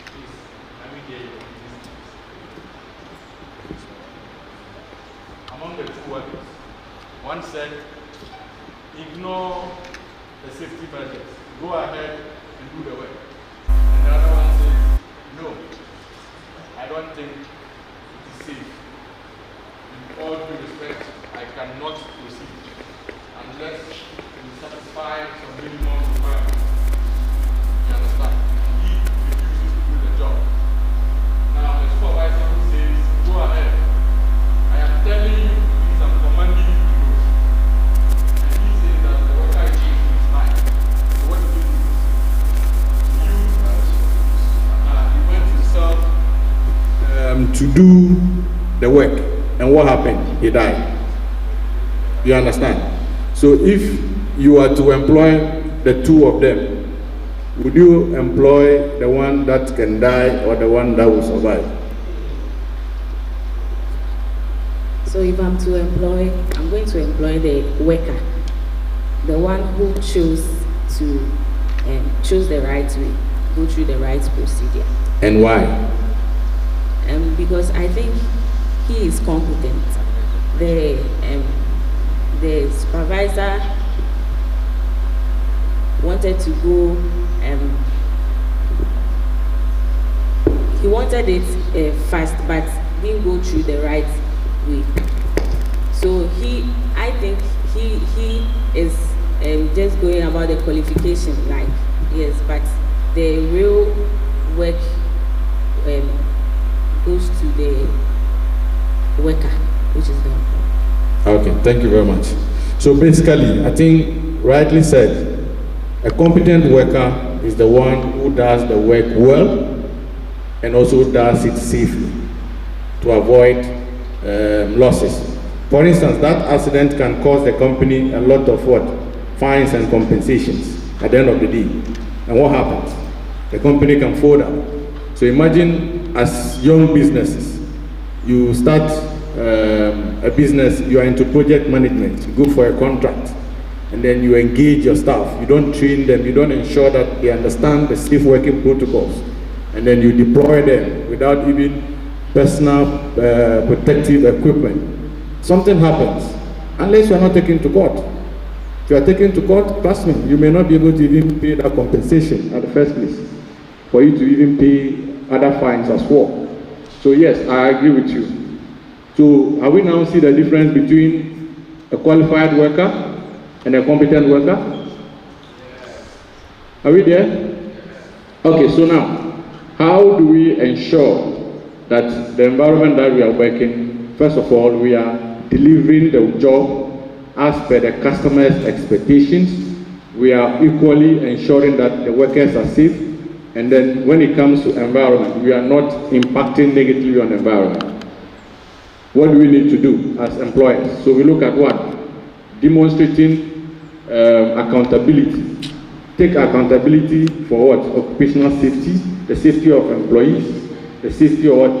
Please, let me hear you. Among the two workers, one said, ignore the safety measures, go ahead and do the work. And the other one said, no, I don't think it is safe. In all due respect, I cannot proceed unless you satisfy some minimum requirements. You understand? He refuses to do the job. Now, the supervisor who says, go ahead. I am telling you, please, I'm commanding you to do it. And he says that the worker is changing his mind. So what do? He went himself to do the work. And what happened? He died. You understand? So if you are to employ the two of them, would you employ the one that can die or the one that will survive? So if I'm to employ, I'm going to employ the worker, the one who chose the right way, go through the right procedure. And why? Because I think he is competent. The supervisor wanted to go, he wanted it fast, but didn't go through the right way. So I think he is just going about the qualification, like, yes, but the real work goes to the worker, which is the employer. Okay, thank you very much. So basically, I think rightly said, a competent worker is the one who does the work well and also does it safely to avoid losses. For instance, that accident can cost the company a lot of fines and compensations at the end of the day. And what happens? The company can fold out. So imagine as young businesses, you start a business, you are into project management, you go for a contract, and then you engage your staff. You don't train them, you don't ensure that they understand the safe working protocols, and then you deploy them without even personal protective equipment. Something happens, unless you are not taken to court. If you are taken to court, trust me, you may not be able to even pay that compensation at the first place, for you to even pay other fines as well. So yes, I agree with you. So are we now see the difference between a qualified worker and a competent worker? Are we there? Okay, so now, how do we ensure that the environment that we are working, first of all, we are delivering the job as per the customer's expectations. We are equally ensuring that the workers are safe. And then when it comes to environment, we are not impacting negatively on the environment. What do we need to do as employers? So we look at what? Demonstrating accountability. Take accountability for what? Occupational safety, the safety of employees, the safety of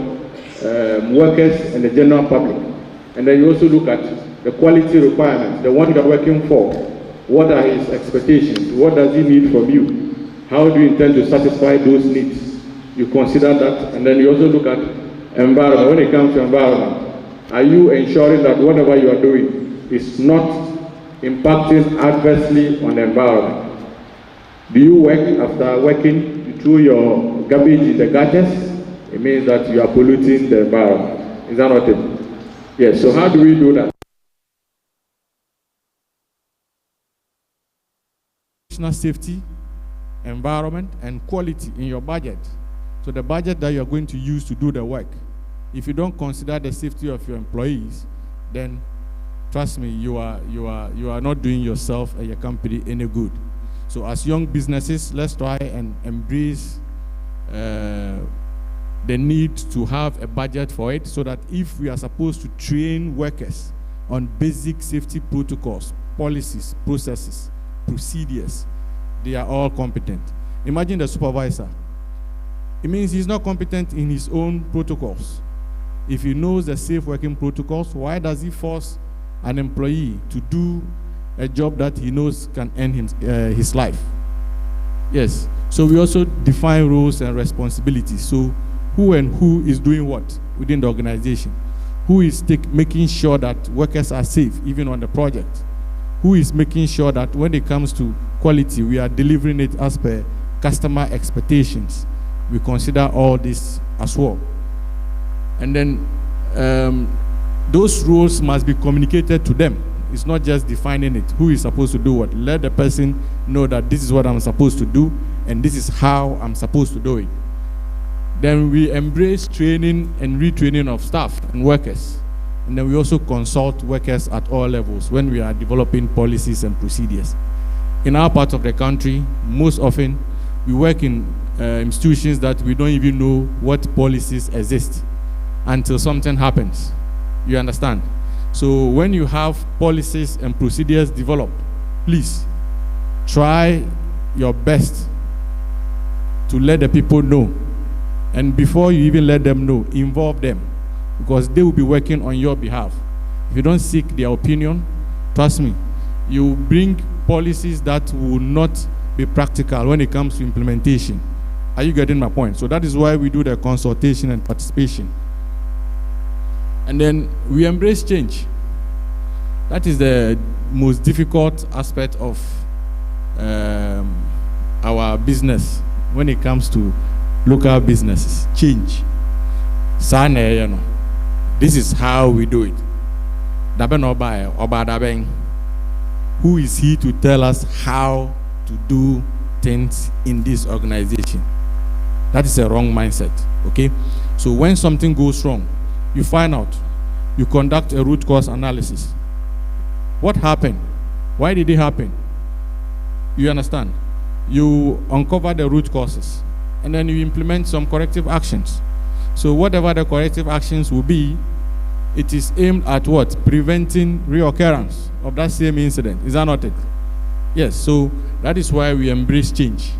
workers and the general public. And then you also look at the quality requirements, the one you're working for. What are his expectations? What does he need from you? How do you intend to satisfy those needs? You consider that, and then you also look at environment. When it comes to environment, are you ensuring that whatever you are doing is not impacting adversely on the environment? Do you work after working, you throw your garbage in the gutters? It means that you are polluting the environment. Is that not it? Yes, so how do we do that? Safety, environment, and quality in your budget. So the budget that you're going to use to do the work, if you don't consider the safety of your employees, then trust me, you are not doing yourself and your company any good. So as young businesses, let's try and embrace the need to have a budget for it, so that if we are supposed to train workers on basic safety protocols, policies, processes, procedures, they are all competent. Imagine the supervisor. It means he's not competent in his own protocols. If he knows the safe working protocols, why does he force an employee to do a job that he knows can end his life? Yes. So we also define roles and responsibilities. So who and who is doing what within the organization? Who is making sure that workers are safe even on the project? Who is making sure that when it comes to quality, we are delivering it as per customer expectations? We consider all this as well. And then those roles must be communicated to them. It's not just defining it. Who is supposed to do what? Let the person know that this is what I'm supposed to do, and this is how I'm supposed to do it. Then we embrace training and retraining of staff and workers. And then we also consult workers at all levels when we are developing policies and procedures. In our part of the country, most often we work in institutions that we don't even know what policies exist until something happens. You understand? So when you have policies and procedures developed, please try your best to let the people know. And before you even let them know, involve them, because they will be working on your behalf. If you don't seek their opinion, trust me, you bring policies that will not be practical when it comes to implementation. Are you getting my point? So that is why we do the consultation and participation. And then we embrace change. That is the most difficult aspect of our business when it comes to local businesses. Change. This is how we do it. Who is he to tell us how to do things in this organization? That is a wrong mindset. Okay? So when something goes wrong, you find out, you conduct a root cause analysis. What happened? Why did it happen? You understand? You uncover the root causes, and then you implement some corrective actions. So whatever the corrective actions will be, it is aimed at what? Preventing reoccurrence of that same incident. Is that not it? Yes, so that is why we embrace change.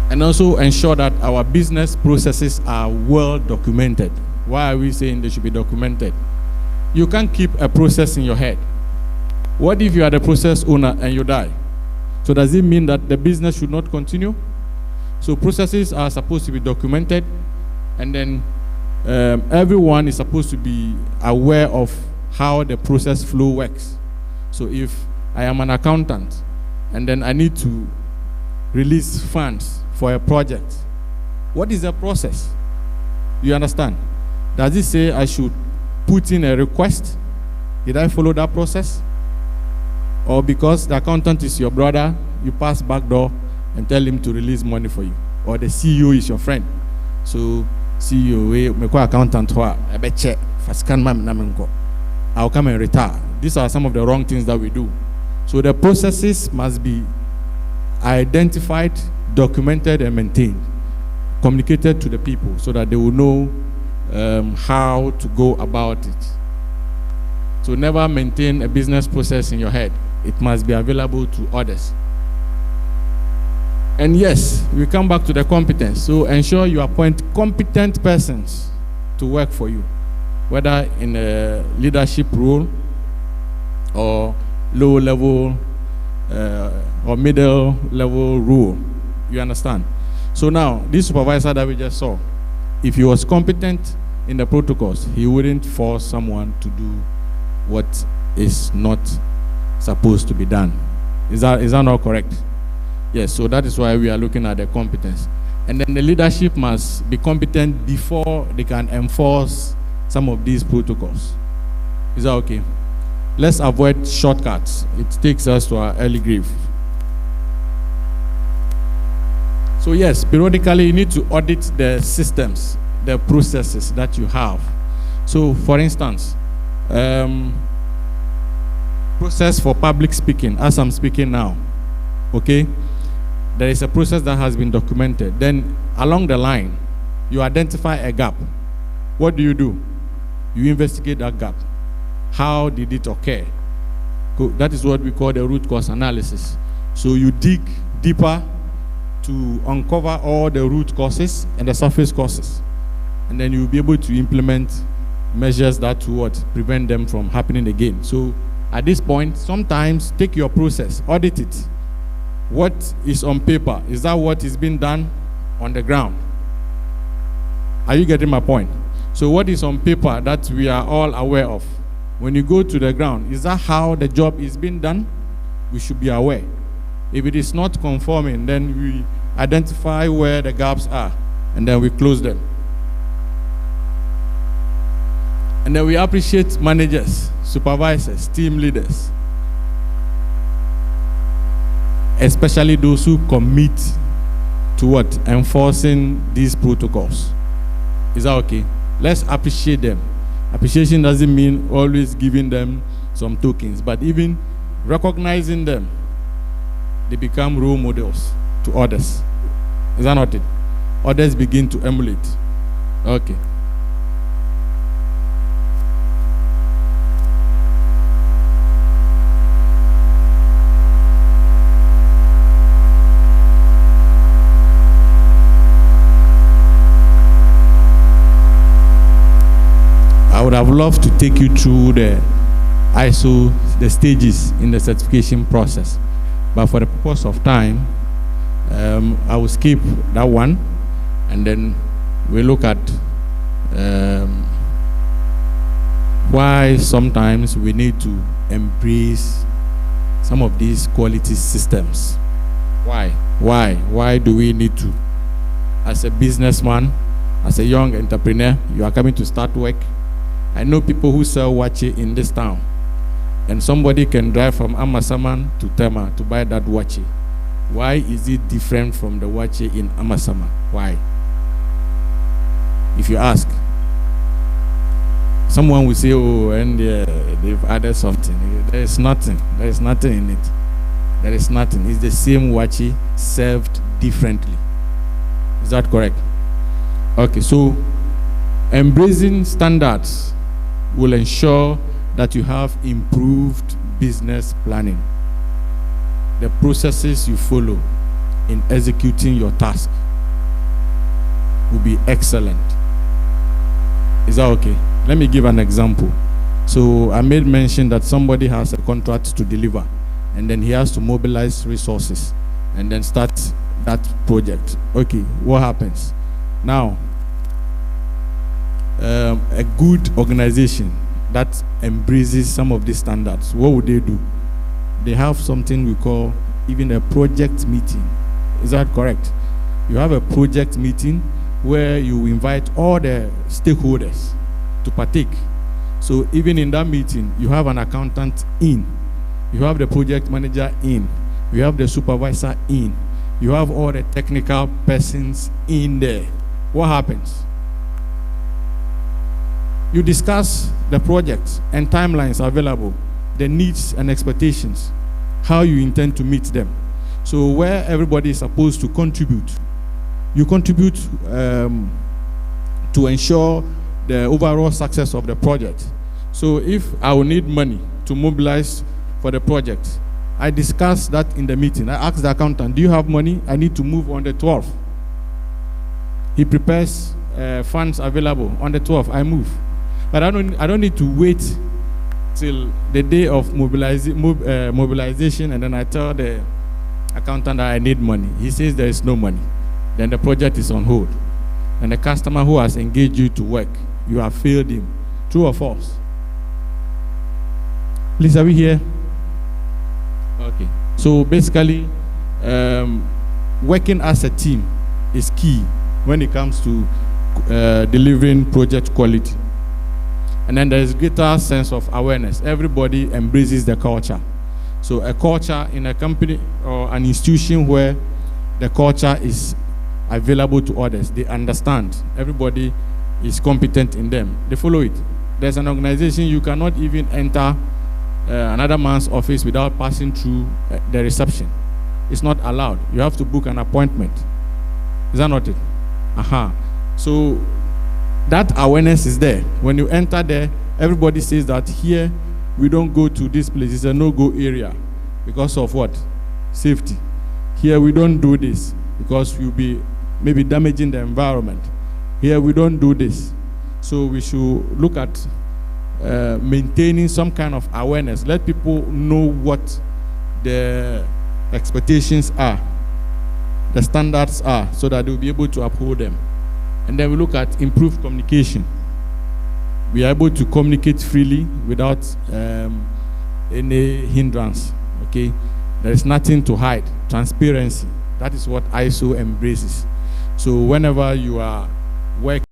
And also ensure that our business processes are well documented. Why are we saying they should be documented? You can't keep a process in your head. What if you are the process owner and you die? So does it mean that the business should not continue? So processes are supposed to be documented, and then everyone is supposed to be aware of how the process flow works. So if I am an accountant and then I need to release funds for a project, what is the process? You understand? Does it say I should put in a request? Did I follow that process? Or because the accountant is your brother, you pass back door and tell him to release money for you? Or the CEO is your friend, so CEO, me ko accountant ho a be check fascan mam na menko, I'll come and retire. These are some of the wrong things that we do. So the processes must be identified, documented, and maintained, communicated to the people so that they will know how to go about it. So never maintain a business process in your head. It must be available to others. And yes, we come back to the competence. So ensure you appoint competent persons to work for you, whether in a leadership role or low level or middle level role. You understand? So now, this supervisor that we just saw, if he was competent in the protocols, he wouldn't force someone to do what is not supposed to be done. Is that not correct? Yes, so that is why we are looking at the competence. And then the leadership must be competent before they can enforce some of these protocols. Is that okay? Let's avoid shortcuts. It takes us to our early grave. So yes, periodically you need to audit the systems, the processes that you have. So for instance, process for public speaking, as I'm speaking now, okay? There is a process that has been documented. Then along the line, you identify a gap. What do? You investigate that gap. How did it occur? That is what we call the root cause analysis. So you dig deeper to uncover all the root causes and the surface causes. And then you'll be able to implement measures that would prevent them from happening again. So at this point, sometimes take your process, audit it. What is on paper, is that what is being done on the ground? Are you getting my point? So what is on paper that we are all aware of? When you go to the ground, is that how the job is being done? We should be aware. If it is not conforming, then we identify where the gaps are, and then we close them. And then we appreciate managers, supervisors, team leaders, especially those who commit to what? Enforcing these protocols. Is that okay? Let's appreciate them. Appreciation doesn't mean always giving them some tokens, but even recognizing them, they become role models to others. Is that not it? Others begin to emulate. Okay. I would have loved to take you through the ISO, the stages in the certification process. But for the purpose of time, I will skip that one, and then we look at why sometimes we need to embrace some of these quality systems. Why do we need to? As a businessman, as a young entrepreneur, you are coming to start work. I know people who sell wache in this town, and somebody can drive from Amasaman to Tema to buy that wache. Why is it different from the wache in Amasaman? Why? If you ask, someone will say, oh, and they've added something. There is nothing. There is nothing in it. There is nothing. It's the same wache served differently. Is that correct? Okay, so embracing standards will ensure that you have improved business planning. The processes you follow in executing your task will be excellent. Is that okay? Let me give an example. So I made mention that somebody has a contract to deliver, and then he has to mobilize resources and then start that project. Okay, what happens? Now, a good organization that embraces some of these standards, what would they do? They have something we call even a project meeting. Is that correct? You have a project meeting where you invite all the stakeholders to partake. So even in that meeting, you have an accountant in, you have the project manager in, you have the supervisor in, you have all the technical persons in there. What happens? You discuss the project and timelines available, the needs and expectations, how you intend to meet them. So where everybody is supposed to contribute, you contribute to ensure the overall success of the project. So if I will need money to mobilize for the project, I discuss that in the meeting. I ask the accountant, do you have money? I need to move on the 12th. He prepares funds available. On the 12th, I move. But I don't need to wait till the day of mobilization, and then I tell the accountant that I need money. He says there is no money. Then the project is on hold. And the customer who has engaged you to work, you have failed him. True or false? Please, are we here? Okay. So basically, working as a team is key when it comes to delivering project quality. And then there is greater sense of awareness. Everybody embraces the culture. So a culture in a company or an institution where the culture is available to others, they understand. Everybody is competent in them. They follow it. There's an organization you cannot even enter another man's office without passing through the reception. It's not allowed. You have to book an appointment. Is that not it? So that awareness is there. When you enter there, everybody says that here we don't go to this place. It's a no-go area because of what? Safety. Here we don't do this because you'll be maybe damaging the environment. Here we don't do this. So we should look at maintaining some kind of awareness. Let people know what the expectations are, the standards are, so that they'll be able to uphold them. And then we look at improved communication. We are able to communicate freely without any hindrance. Okay, there is nothing to hide. Transparency. That is what ISO embraces. So whenever you are working,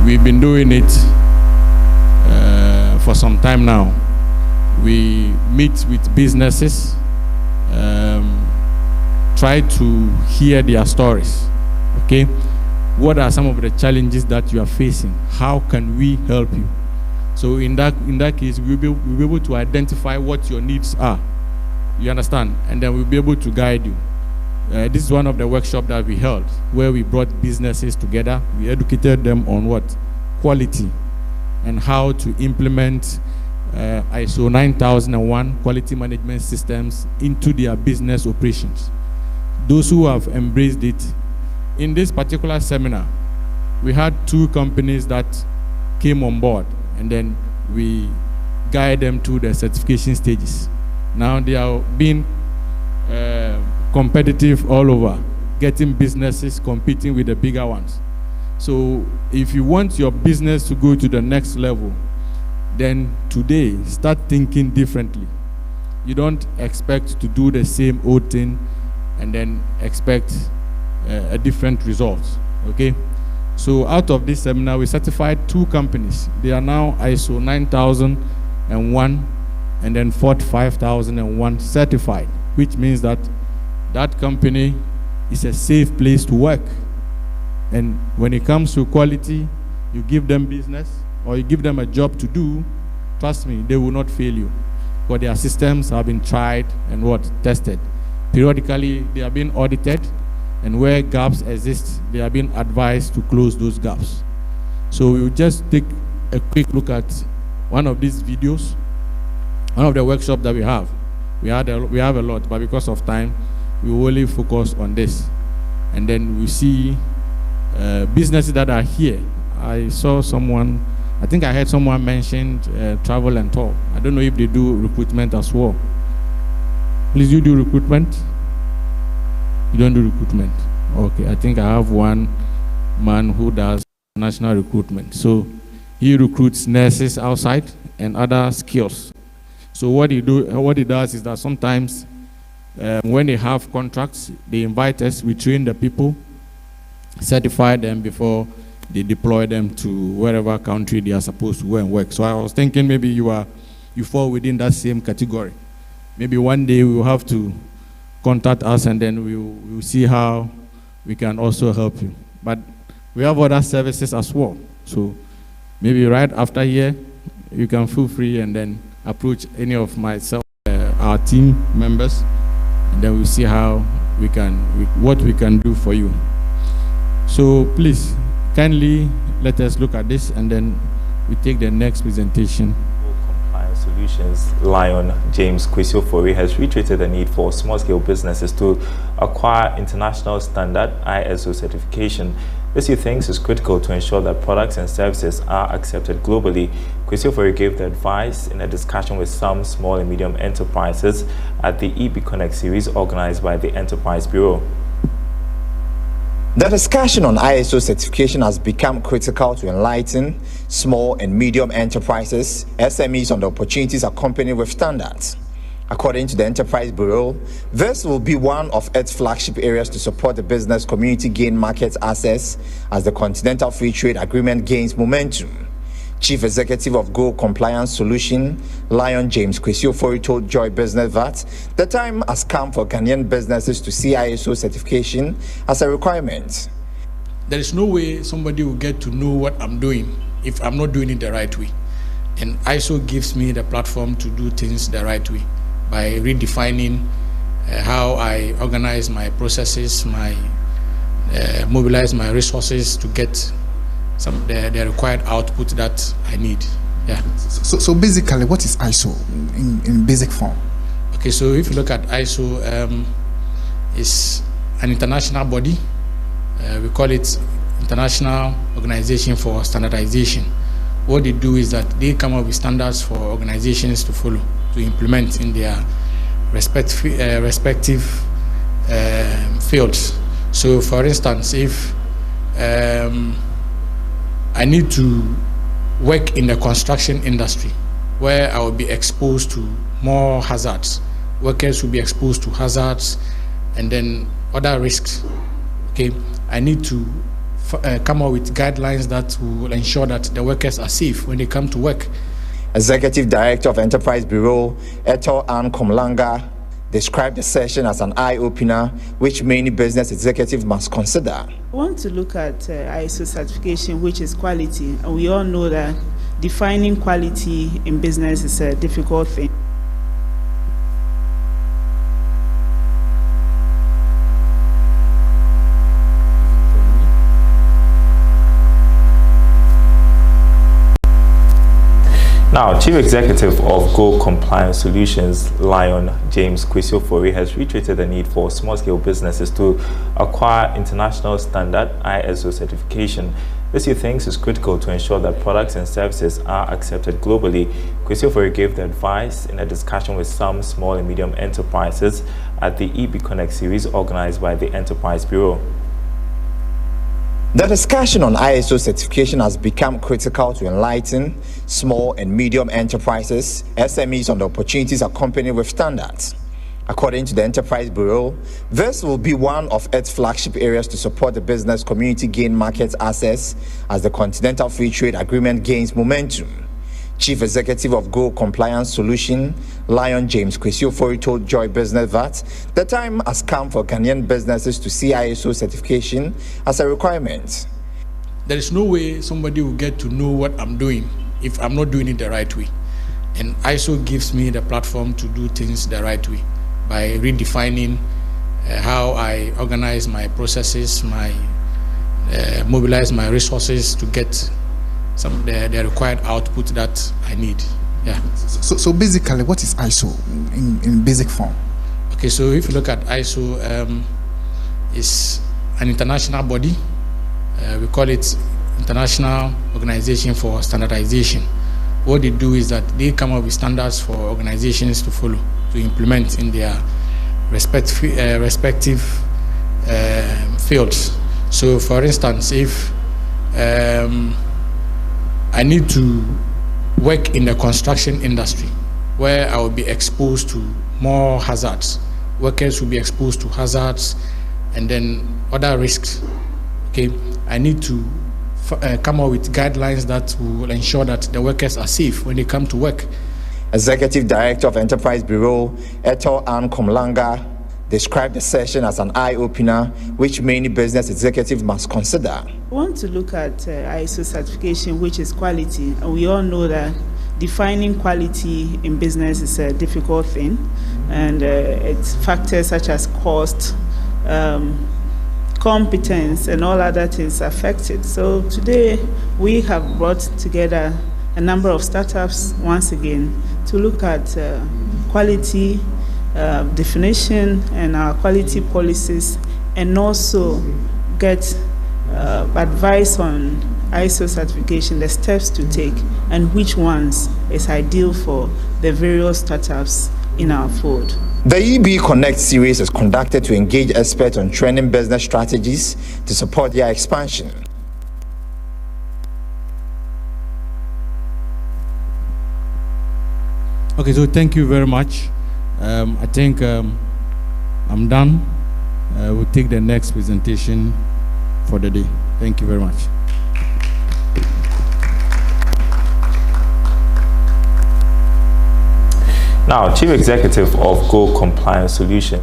we've been doing it for some time now. We meet with businesses, try to hear their stories. Okay, what are some of the challenges that you are facing? How can we help you? So in that case, we'll be able to identify what your needs are. You understand? And then we'll be able to guide you. This is one of the workshops that we held, where we brought businesses together. We educated them on what? Quality, and how to implement ISO 9001 quality management systems into their business operations. Those who have embraced it, in this particular seminar, we had 2 companies that came on board, and then we guide them through the certification stages. Now they are being competitive all over, getting businesses competing with the bigger ones. So if you want your business to go to the next level, then today start thinking differently. You don't expect to do the same old thing and then expect a different result. Okay? So out of this seminar, we certified 2 companies. They are now ISO 9001 and then 45001 certified, which means that that company is a safe place to work. And when it comes to quality, you give them business or you give them a job to do, trust me, they will not fail you. Because their systems have been tried and tested. Periodically, they are being audited, and where gaps exist, they are being advised to close those gaps. So we will just take a quick look at one of these videos, one of the workshops that we have. We have a lot, but because of time, we will only focus on this. And then we see businesses that are here. I saw someone, I think I heard someone mention travel and tour. I don't know if they do recruitment as well. Please, you do recruitment? You don't do recruitment? Okay, I think I have one man who does national recruitment. So he recruits nurses outside and other skills. So what he does is that sometimes when they have contracts, they invite us, we train the people, certify them before they deploy them to wherever country they are supposed to go and work. So I was thinking maybe you fall within that same category. Maybe one day we will have to contact us, and then we will see how we can also help you. But we have other services as well. So maybe right after here, you can feel free and then approach any of myself, our team members, and then we'll see how what we can do for you. So please, kindly let us look at this, and then we take the next presentation. Solutions Lion James Kwesiofori has reiterated the need for small-scale businesses to acquire international standard ISO certification. This he thinks is critical to ensure that products and services are accepted globally. Kwesiofori gave the advice in a discussion with some small and medium enterprises at the EB Connect series organized by the Enterprise Bureau. The discussion on ISO certification has become critical to enlighten small and medium enterprises, SMEs, on the opportunities accompanied with standards. According to the Enterprise Bureau, this will be one of its flagship areas to support the business community gain market access as the Continental Free Trade Agreement gains momentum. Chief Executive of Go Compliance Solution, Lion James Kwesiofori, told Joy Business that the time has come for Ghanaian businesses to see ISO certification as a requirement. There is no way somebody will get to know what I'm doing if I'm not doing it the right way. And ISO gives me the platform to do things the right way by redefining how I organize my processes, mobilize my resources to get the required output that I need. Yeah. So basically, what is ISO in basic form? Okay, so if you look at ISO, it's an international body. We call it International Organization for Standardization. What they do is that they come up with standards for organizations to follow, to implement in their respective fields. So, for instance, if I need to work in the construction industry where I will be exposed to more hazards. Workers will be exposed to hazards and then other risks. Okay, I need to come up with guidelines that will ensure that the workers are safe when they come to work. Executive Director of Enterprise Bureau, Eto Ann Komlanga, described the session as an eye-opener which many business executives must consider. I want to look at ISO certification, which is quality, and we all know that defining quality in business is a difficult thing. Now, Chief Executive of Go Compliance Solutions, Lion James Kwesiofori, has reiterated the need for small-scale businesses to acquire international standard ISO certification. This he thinks is critical to ensure that products and services are accepted globally. Kwesiofori gave the advice in a discussion with some small and medium enterprises at the EB Connect series organized by the Enterprise Bureau. The discussion on ISO certification has become critical to enlighten small and medium enterprises, SMEs, on the opportunities accompanied with standards. According to the Enterprise Bureau, this will be one of its flagship areas to support the business community gain market access as the Continental Free Trade Agreement gains momentum. Chief Executive of Go Compliance Solution, Lion James Kwesiofori, told Joy Business that the time has come for Ghanaian businesses to see ISO certification as a requirement. There is no way somebody will get to know what I'm doing if I'm not doing it the right way. And ISO gives me the platform to do things the right way by redefining how I organize my processes, mobilize my resources to get the required output that I need. Yeah. So basically, what is ISO in basic form? Okay, so if you look at ISO, it's an international body. We call it International Organization for Standardization. What they do is that they come up with standards for organizations to follow, to implement in their respective fields. So, for instance, if I need to work in the construction industry where I will be exposed to more hazards. Workers will be exposed to hazards and then other risks. Okay, I need to come up with guidelines that will ensure that the workers are safe when they come to work. Executive Director of Enterprise Bureau, Eto Ann Komlanga, described the session as an eye-opener which many business executives must consider. I want to look at ISO certification, which is quality, and we all know that defining quality in business is a difficult thing, and it's factors such as cost, competence, and all other things affected. So today we have brought together a number of startups, once again, to look at quality definition and our quality policies, and also get advice on ISO certification, the steps to take, and which ones is ideal for the various startups in our fold. The EB Connect series is conducted to engage experts on training business strategies to support their expansion. Okay, so thank you very much. I think I'm done. We'll take the next presentation for the day. Thank you very much. Now, Chief Executive of Go Compliance Solutions.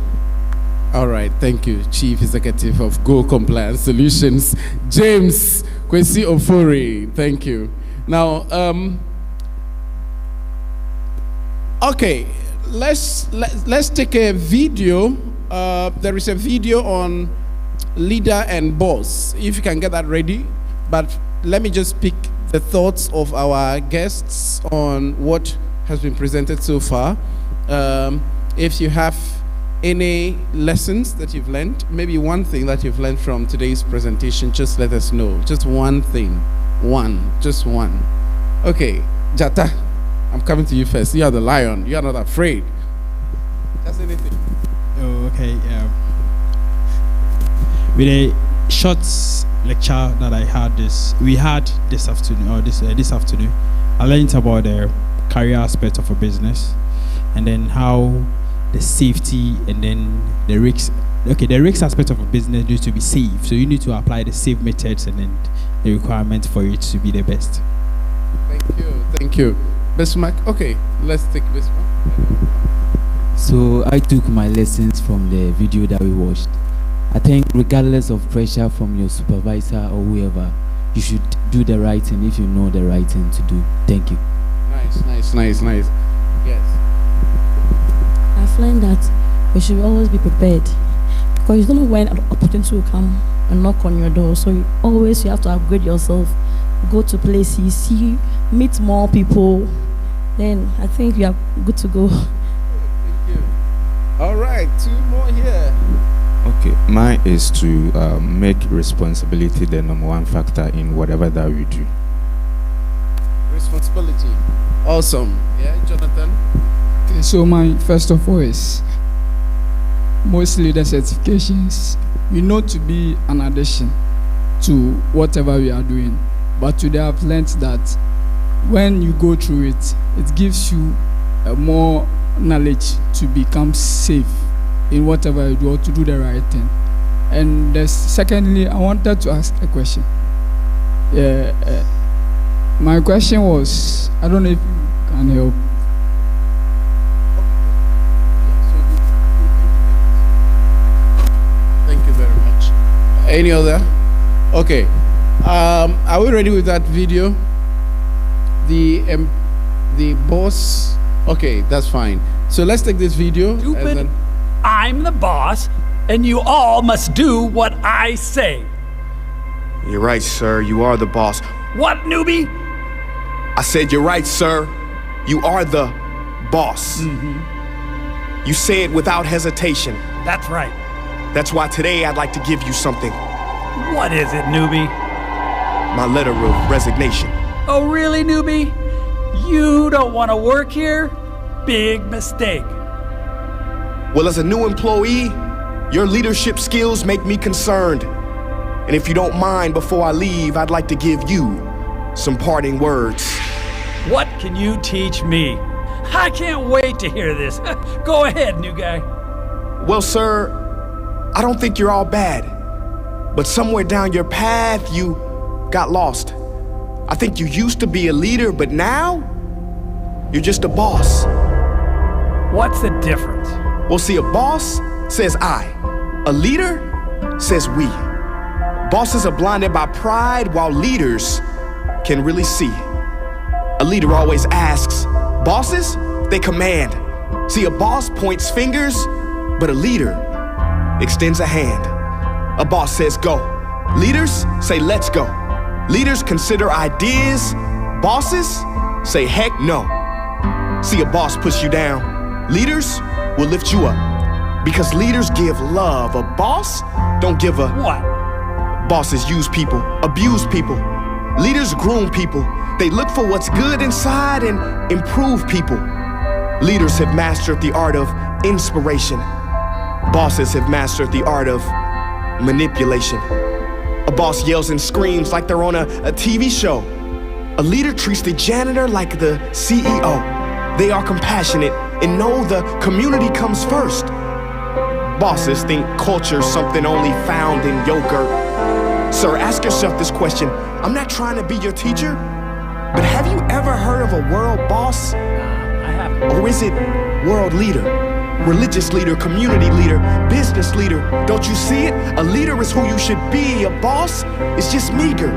All right, thank you, Chief Executive of Go Compliance Solutions, James Kwesi Ofori. Thank you. Now, okay, let's take a video. There is a video on leader and boss. If you can get that ready, but let me just pick the thoughts of our guests on what has been presented so far. If you have any lessons that you've learned, maybe one thing that you've learned from today's presentation, just let us know. Just one thing. Just one. Okay, Jata, I'm coming to you first. You are the lion. You are not afraid. Just anything. Oh, okay. With a short lecture that we had this afternoon, I learned about the career aspect of a business, and then how the safety and then the risks. Okay, the risk aspect of a business needs to be safe, so you need to apply the safe methods and then the requirements for it to be the best. Thank you. Bismarck, okay, let's take Bismarck. So I took my lessons from the video that we watched. I think regardless of pressure from your supervisor or whoever, you should do the right thing if you know the right thing to do. Thank you. Nice. Yes. I've learned that we should always be prepared, because you don't know when an opportunity will come and knock on your door. So you have to upgrade yourself, go to places, meet more people. Then I think you are good to go. Thank you. All right, two more here. Okay, mine is to make responsibility the number one factor in whatever that we do. Responsibility. Awesome. Yeah, Jonathan. Okay, so mine first of all is mostly the certifications. We know to be an addition to whatever we are doing, but today I've learned that when you go through it, it gives you more knowledge to become safe in whatever you do, or to do the right thing. And secondly, I wanted to ask a question. My question was, I don't know if you can help. Thank you very much. Any other? Okay. Are we ready with that video? The boss. Okay, that's fine. So let's take this video. Stupid. I'm the boss, and you all must do what I say. You're right, sir. You are the boss. What, newbie? I said you're right, sir. You are the boss. Mm-hmm. You say it without hesitation. That's right. That's why today I'd like to give you something. What is it, newbie? My letter of resignation. Oh, really, newbie? You don't want to work here? Big mistake. Well, as a new employee, your leadership skills make me concerned. And if you don't mind, before I leave, I'd like to give you some parting words. What can you teach me? I can't wait to hear this. Go ahead, new guy. Well, sir, I don't think you're all bad. But somewhere down your path, you got lost. I think you used to be a leader, but now you're just a boss. What's the difference? Well, see, a boss says I. A leader says we. Bosses are blinded by pride, while leaders can really see. A leader always asks. Bosses, they command. See, a boss points fingers, but a leader extends a hand. A boss says go. Leaders say let's go. Leaders consider ideas. Bosses say heck no. See a boss push you down. Leaders will lift you up because leaders give love. A boss don't give a what? Bosses use people, abuse people. Leaders groom people. They look for what's good inside and improve people. Leaders have mastered the art of inspiration. Bosses have mastered the art of manipulation. A boss yells and screams like they're on a TV show. A leader treats the janitor like the CEO. They are compassionate and know the community comes first. Bosses think culture's something only found in yogurt. Sir, ask yourself this question. I'm not trying to be your teacher, but have you ever heard of a world boss? I haven't. Or is it world leader, religious leader, community leader, business leader? Don't you see it? A leader is who you should be. A boss is just meager.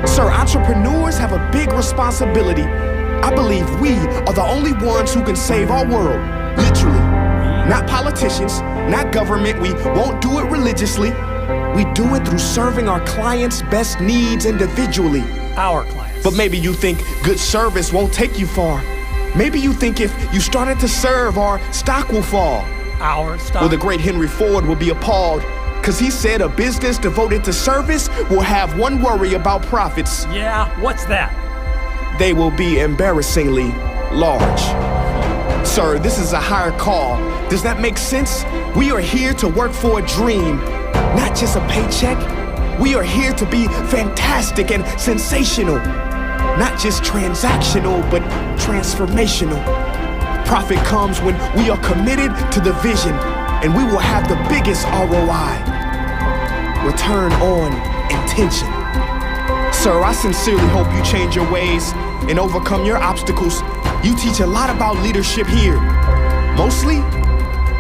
Sir, entrepreneurs have a big responsibility. I believe we are the only ones who can save our world, literally. Not politicians, not government. We won't do it religiously. We do it through serving our clients' best needs individually. Our clients. But maybe you think good service won't take you far. Maybe you think if you started to serve, our stock will fall. Our stock? Well, the great Henry Ford will be appalled, because he said a business devoted to service will have one worry about profits. Yeah, what's that? They will be embarrassingly large. Sir, this is a higher call. Does that make sense? We are here to work for a dream, not just a paycheck. We are here to be fantastic and sensational, not just transactional, but transformational. Profit comes when we are committed to the vision, and we will have the biggest ROI. Return on intention. Sir, I sincerely hope you change your ways and overcome your obstacles. You teach a lot about leadership here. Mostly,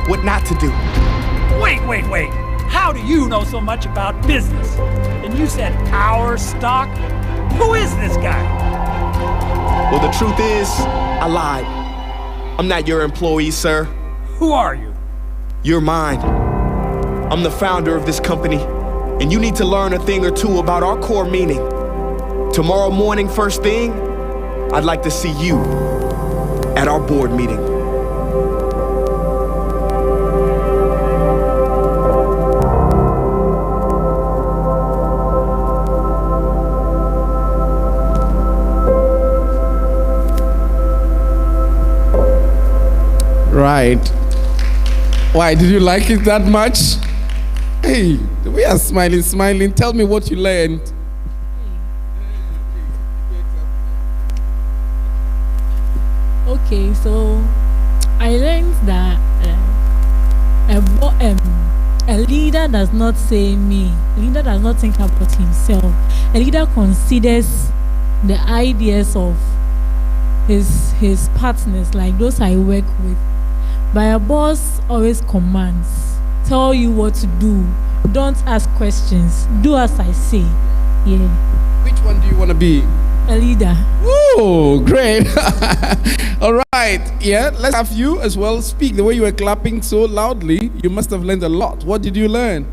what not to do. Wait. How do you know so much about business? And you said our stock? Who is this guy? Well, the truth is, I lied. I'm not your employee, sir. Who are you? You're mine. I'm the founder of this company, and you need to learn a thing or two about our core meaning. Tomorrow morning, first thing, I'd like to see you at our board meeting. Right. Why, did you like it that much? Hey, we are smiling. Tell me what you learned. Okay, so I learned that a leader does not say me. A leader does not think about himself. A leader considers the ideas of his partners, like those I work with. But a boss always commands, tell you what to do. Don't ask questions. Do as I say. Yeah. Which one do you want to be? A leader. Oh, great. All right. Yeah, let's have you as well speak. The way you were clapping so loudly, you must have learned a lot. What did you learn?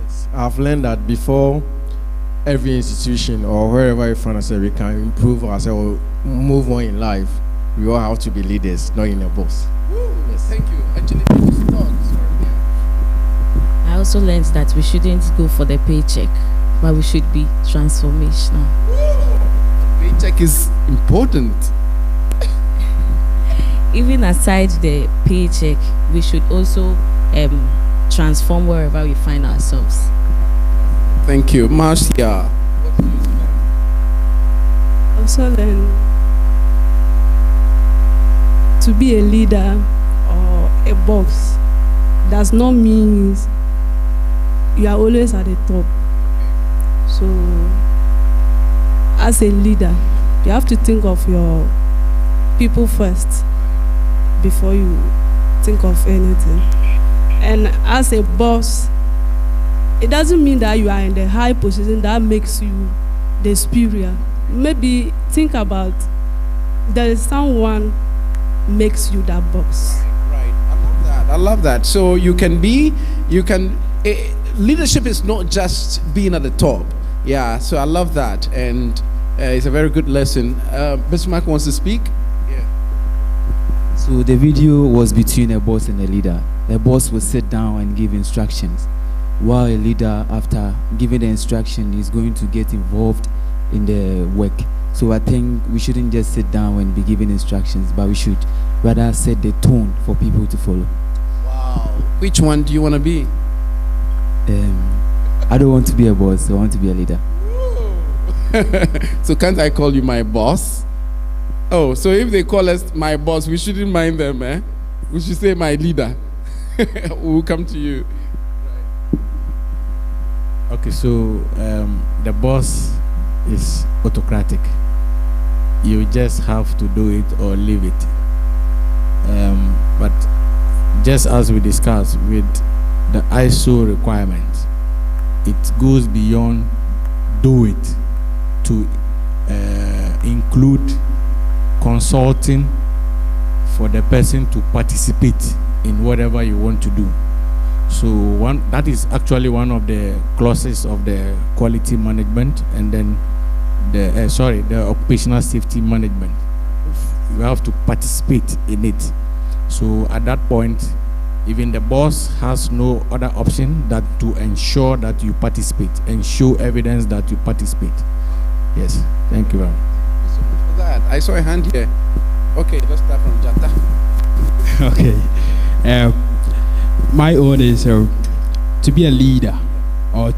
Yes, I've learned that before every institution or wherever you find ourselves, we can improve ourselves, move on in life. We all have to be leaders, not in a boss. Yes, thank you. Actually, I also learned that we shouldn't go for the paycheck, but we should be transformational. Paycheck is important. Even aside the paycheck, we should also transform wherever we find ourselves. Thank you. Marcia. Also learn to be a leader or a boss does not mean you are always at the top. So as a leader, you have to think of your people first before you think of anything. And as a boss, it doesn't mean that you are in the high position that makes you the superior. Maybe think about there is someone makes you that boss. Right. I love that. So leadership is not just being at the top. Yeah, so I love that. And It's a very good lesson. Mr. Mark wants to speak. So the video was between a boss and a leader. A boss will sit down and give instructions, while a leader, after giving the instruction, is going to get involved in the work. So I think we shouldn't just sit down and be giving instructions, but we should rather set the tone for people to follow. Wow. Which one do you want to be? I don't want to be a boss. I want to be a leader. So can't I call you my boss? Oh, so if they call us my boss, we shouldn't mind them, eh? We should say my leader. We'll come to you. Okay, so the boss is autocratic. You just have to do it or leave it. But just as we discussed with the ISO requirements, it goes beyond do it to include consulting for the person to participate in whatever you want to do. So that is actually one of the clauses of the quality management, and then the occupational safety management. You have to participate in it. So at that point, even the boss has no other option than to ensure that you participate and show evidence that you participate. Yes, thank you very much. For that, I saw a hand here. Okay, let's start from Jata. Okay. My own is to be a leader or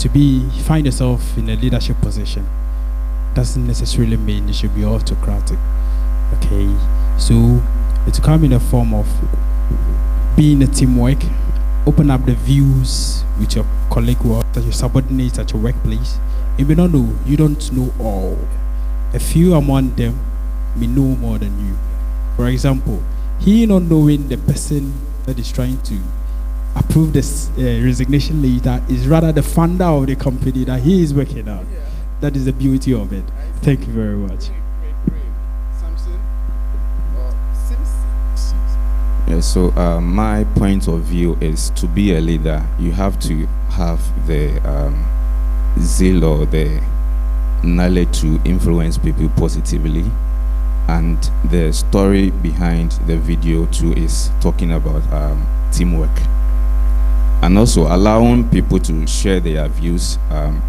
find yourself in a leadership position doesn't necessarily mean you should be autocratic. Okay, so it's come in the form of being a teamwork, open up the views with your colleague or your subordinates at your workplace. You may not know, you don't know all. A few among them may know more than you. For example, he not knowing the person that is trying to approve this resignation letter is rather the founder of the company that he is working on. Yeah. That is the beauty of it. Thank you very much. Yeah, so my point of view is to be a leader, you have to have the zeal or the knowledge to influence people positively. And the story behind the video too is talking about teamwork. And also allowing people to share their views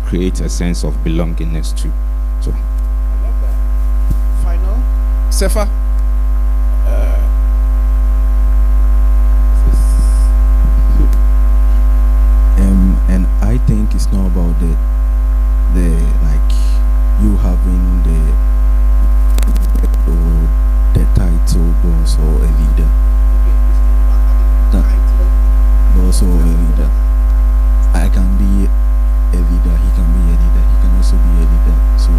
create a sense of belongingness too. So I love that. Final, Sefa. And I think it's not about the like you having the title boss or a leader. Boss or a leader. I can be a leader, he can be a leader, he can also be a leader. So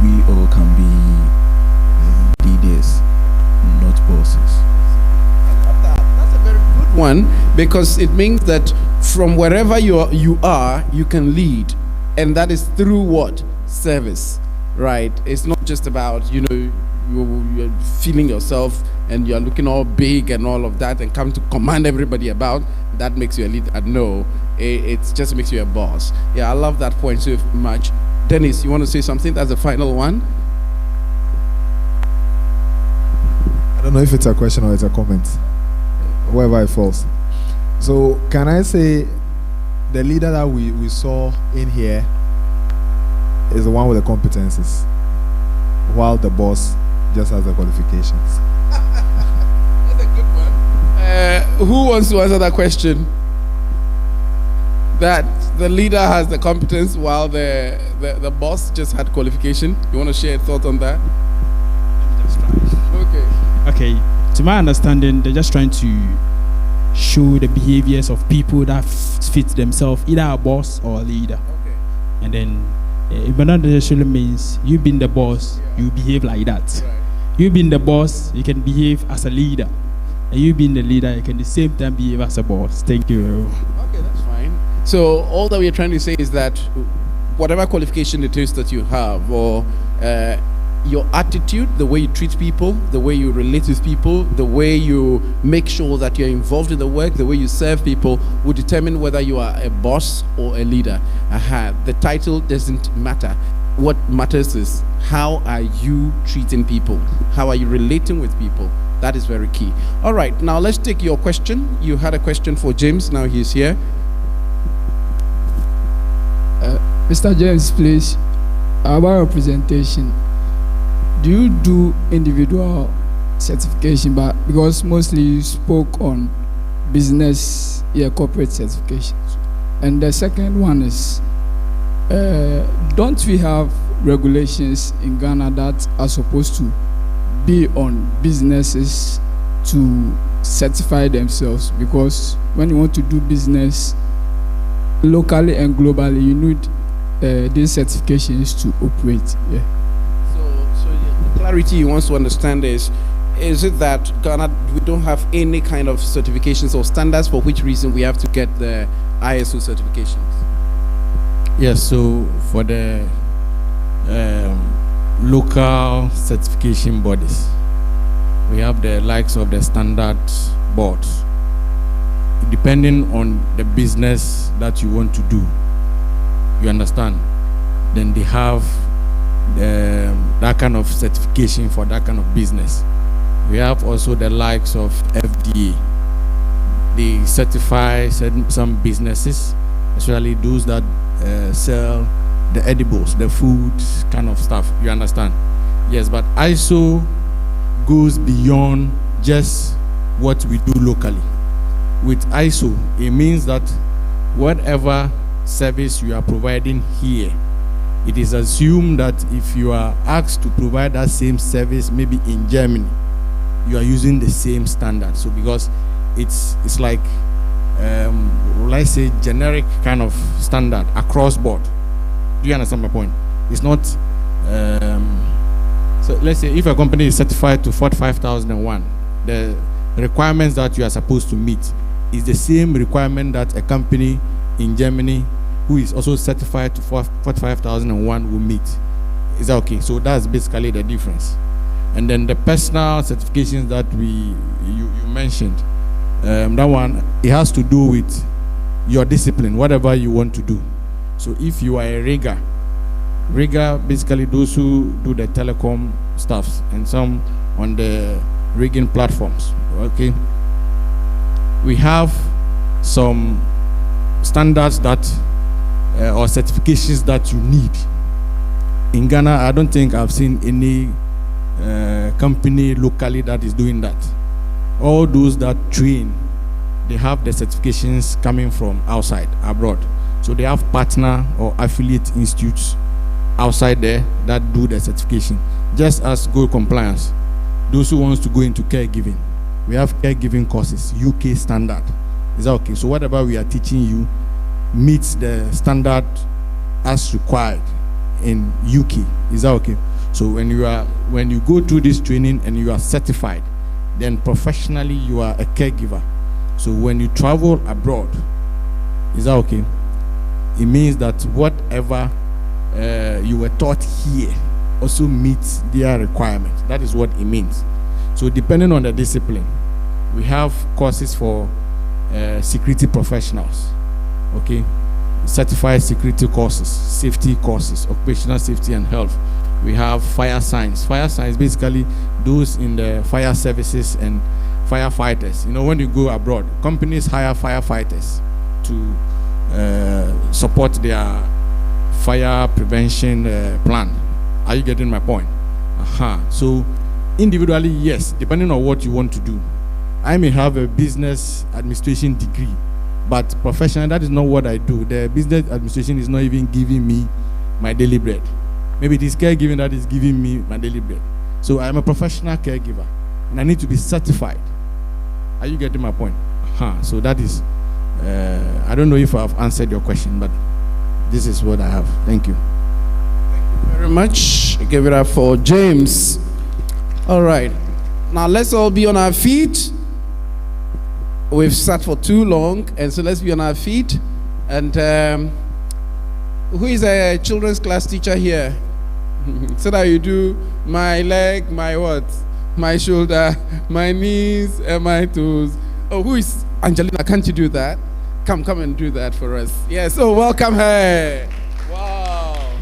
we all can be leaders, not bosses. That's a very good one, because it means that from wherever you are, you can lead. And that is through what? Service, right? It's not just about, you're feeling yourself and you're looking all big and all of that and come to command everybody about. That makes you a leader. No, it just makes you a boss. Yeah, I love that point so much. Dennis, you want to say something? That's the final one. I don't know if it's a question or it's a comment, wherever it falls. So can I say the leader that we saw in here is the one with the competencies, while the boss just has the qualifications? That's a good one. Who wants to answer that question? That the leader has the competence while the boss just had qualification. You want to share a thought on that? Okay. To my understanding, they're just trying to show the behaviors of people that fit themselves, either a boss or a leader. Okay. And then it not necessarily means you being the boss, you behave like that. Right. You being the boss, you can behave as a leader. And you being the leader, you can at the same time behave as a boss. Thank you. Okay, that's fine. So all that we're trying to say is that whatever qualification it is that you have, or your attitude, the way you treat people, the way you relate with people, the way you make sure that you're involved in the work, the way you serve people will determine whether you are a boss or a leader. The title doesn't matter. What matters is how are you treating people? How are you relating with people? That is very key. All right, now let's take your question. You had a question for James. Now he's here. Mr. James, please, about your presentation, do you do individual certification? But because mostly you spoke on business, corporate certifications. And the second one is, don't we have regulations in Ghana that are supposed to be on businesses to certify themselves? Because when you want to do business locally and globally, you need these certifications to operate. So the clarity you want to understand is it that Ghana, we don't have any kind of certifications or standards, for which reason we have to get the ISO certifications? Yes, so for the local certification bodies, we have the likes of the standard boards. Depending on the business that you want to do, you understand, then they have that kind of certification for that kind of business. We have also the likes of FDA. They certify some businesses, especially those that sell the edibles, the food kind of stuff. You understand? Yes, but ISO goes beyond just what we do locally. With ISO, it means that whatever service you are providing here, it is assumed that if you are asked to provide that same service maybe in Germany, you are using the same standard. So because it's like will I say generic kind of standard across board. Do you understand my point? It's not so let's say if a company is certified to 45001, the requirements that you are supposed to meet is the same requirement that a company in Germany who is also certified to 45001 will meet. Is that okay? So that's basically the difference. And then the personal certifications that you mentioned, that one, it has to do with your discipline, whatever you want to do. So if you are a rigger basically those who do the telecom stuffs and some on the rigging platforms, okay? We have some standards that or certifications that you need. In Ghana, I don't think I've seen any company locally that is doing that. All those that train, they have the certifications coming from outside, abroad. So they have partner or affiliate institutes outside there that do the certification. Just as Go Compliance, those who wants to go into caregiving, we have caregiving courses, UK standard. Is that okay? So whatever we are teaching you meets the standard as required in UK. Is that okay? So when you go through this training and you are certified, then professionally you are a caregiver. So when you travel abroad, is that okay? It means that whatever you were taught here also meets their requirements. That is what it means. So depending on the discipline, we have courses for security professionals, okay? Certified security courses, safety courses, occupational safety and health. We have fire science. Fire science, basically those in the fire services and firefighters. You know, when you go abroad, companies hire firefighters to support their fire prevention plan. Are you getting my point? So individually, yes, depending on what you want to do. I may have a business administration degree, but professionally, that is not what I do. The business administration is not even giving me my daily bread. Maybe it is caregiving that is giving me my daily bread. So I am a professional caregiver, and I need to be certified. Are you getting my point? So that is, I don't know if I've answered your question, but this is what I have. Thank you. Thank you very much. Give it up for James. All right. Now let's all be on our feet. We've sat for too long, and so let's be on our feet. And who is a children's class teacher here? So that you do my leg, my what? My shoulder, my knees, and my toes. Oh, who is Angelina? Can't you do that? Come and do that for us. Yeah, so welcome her. Wow.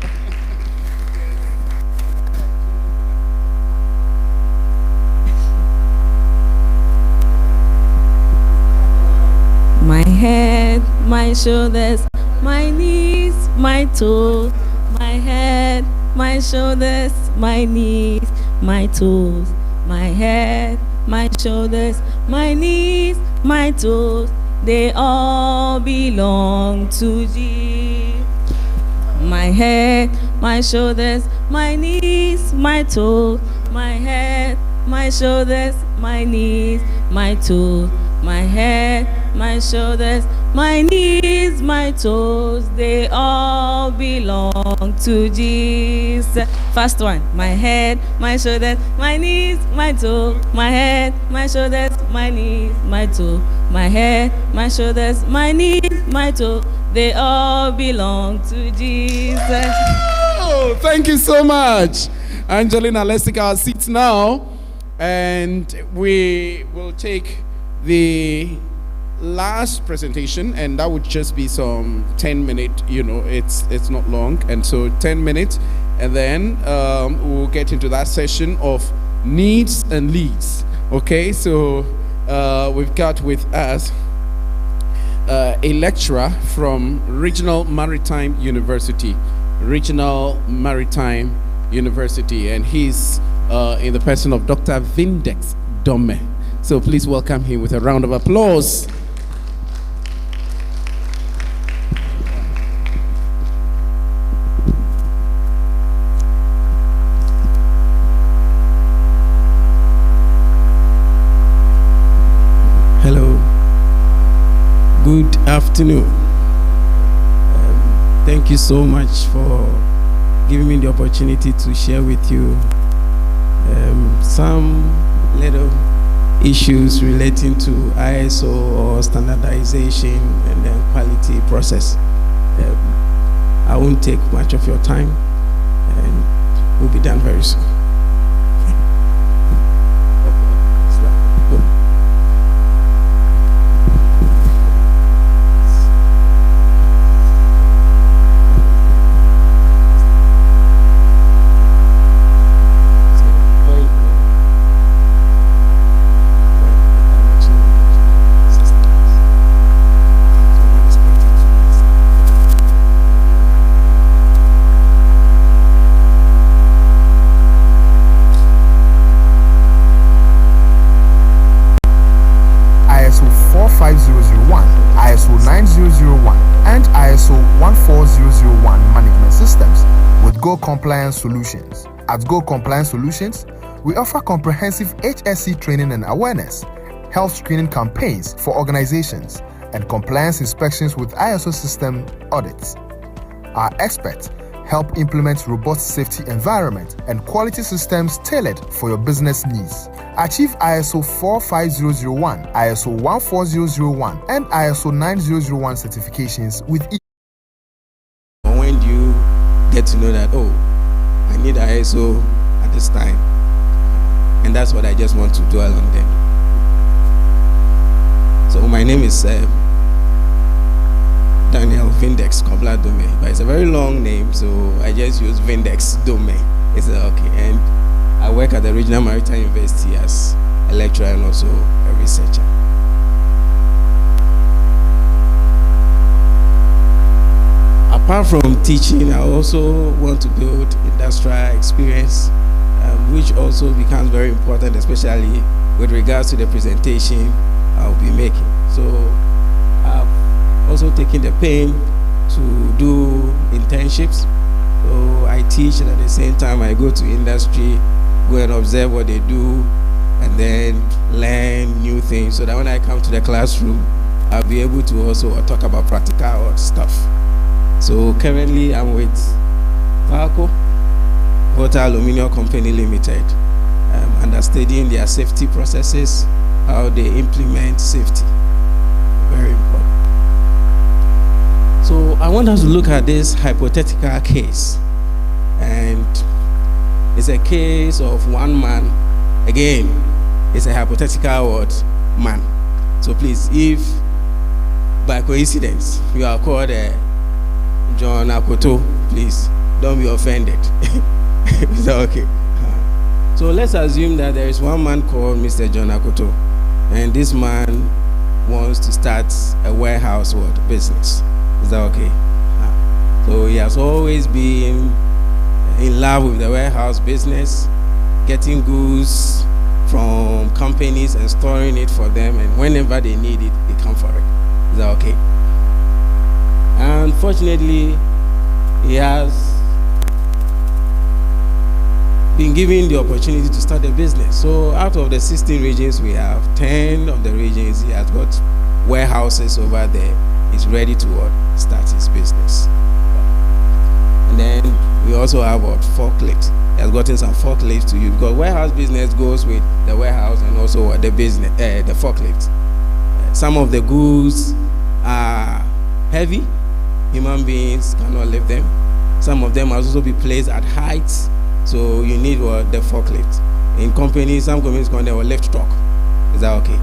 my shoulders, my knees, my toes, my head, my shoulders, my knees, my toes, my head, my shoulders, my knees, my toes, they all belong to Jesus. My head, my shoulders, my knees, my toes, my head, my shoulders, my knees, my toes, my head, my shoulders, my knees, my toes, they all belong to Jesus. First one, my head, my shoulders, my knees, my toes, my head, my shoulders, my knees, my toes, my head, my shoulders, my knees, my toes, they all belong to Jesus. Oh, thank you so much, Angelina. Let's take our seats now, and we will take the last presentation, and that would just be some 10-minute, it's not long, and so 10 minutes, and then we'll get into that session of needs and leads. Okay, so we've got with us a lecturer from Regional Maritime University, and he's in the person of Dr. Devt Dome. So please welcome him with a round of applause. Hello. Good afternoon. Thank you so much for giving me the opportunity to share with you some little issues relating to ISO or standardization and then quality process. I won't take much of your time, and we'll be done very soon. ISO 9001, and ISO 14001 management systems with Go Compliance Solutions. At Go Compliance Solutions, we offer comprehensive HSE training and awareness, health screening campaigns for organizations, and compliance inspections with ISO system audits. Our experts help implement robust safety environment and quality systems tailored for your business needs. Achieve ISO 45001, ISO 14001, and ISO 9001 certifications with When do you get to know that, oh, I need ISO at this time? And that's what I just want to dwell on them. So my name is Daniel Vindex Kobla Dome, but it's a very long name, so I just use Vindex Dome. It's okay. And I work at the Regional Maritime University as a lecturer and also a researcher. Apart from teaching, I also want to build industrial experience, which also becomes very important, especially with regards to the presentation I'll be making. So I've also taken the pain to do internships. So I teach, and at the same time I go to industry, go and observe what they do, and then learn new things, so that when I come to the classroom, I'll be able to also talk about practical stuff. So currently I'm with Valco, Water Aluminium Company Limited, understudying their safety processes, how they implement safety. Very important. So I want us to look at this hypothetical case. And it's a case of one man. Again, it's a hypothetical word, man. So please, if by coincidence you are called John Akoto, please don't be offended. Is that okay? So let's assume that there is one man called Mr. John Akoto, and this man wants to start a warehouse business. Is that okay? So he has always been in love with the warehouse business, getting goods from companies and storing it for them, and whenever they need it, they come for it. Is that okay? Unfortunately, he has been given the opportunity to start a business. So out of the 16 regions we have, 10 of the regions he has got warehouses over there. He's ready to start his business. And then we also have forklifts. He has gotten some forklifts to use, because warehouse business goes with the warehouse and also the business, the forklifts. Some of the goods are heavy. Human beings cannot lift them. Some of them must also be placed at heights, so you need the forklift. In companies, some companies call them a lift truck. Is that okay?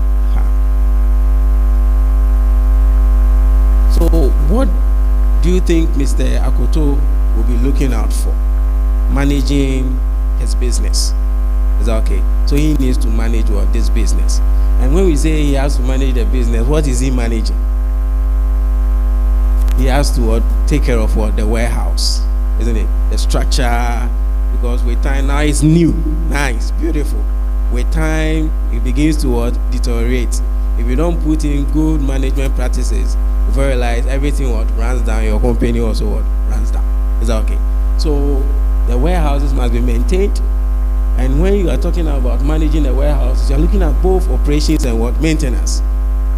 So what do you think Mr. Akoto will be looking out for managing his business? Is that okay? So he needs to manage this business. And when we say he has to manage the business, what is he managing? He has to take care of the warehouse, isn't it? The structure, because with time, now it's new, nice, beautiful. With time, it begins to deteriorate. If you don't put in good management practices, you realize everything runs down, your company also runs down. Is that okay? So the warehouses must be maintained. And when you are talking about managing the warehouses, you're looking at both operations and maintenance.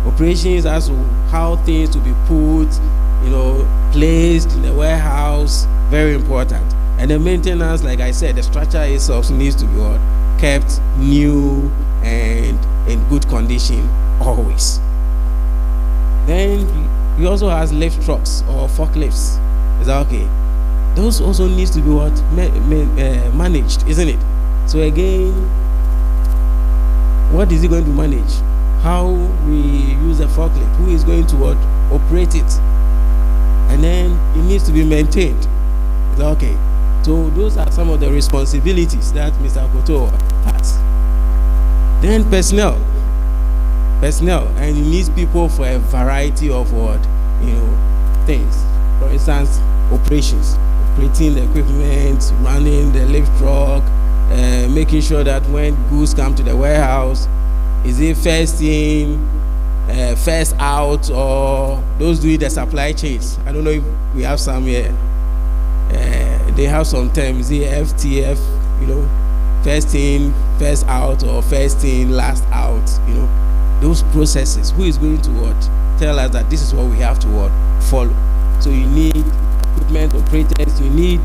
Operations as to how things to be put, placed in the warehouse, very important. And the maintenance, like I said, the structure itself needs to be kept new and in good condition always. Then he also has lift trucks or forklifts. Is that okay? Those also needs to be managed, isn't it? So again, what is he going to manage? How we use a forklift? Who is going to operate it? And then it needs to be maintained. Is that okay? So those are some of the responsibilities that Mr. Akoto has. Then personnel, and he needs people for a variety of things. For instance, operations, operating the equipment, running the lift truck, making sure that when goods come to the warehouse, is it first in, first out, or those doing the supply chains? I don't know if we have some here. They have some terms, the FTF, first in, first out, or first in, last out, those processes. Who is going to tell us that this is what we have to follow? So you need equipment operators, you need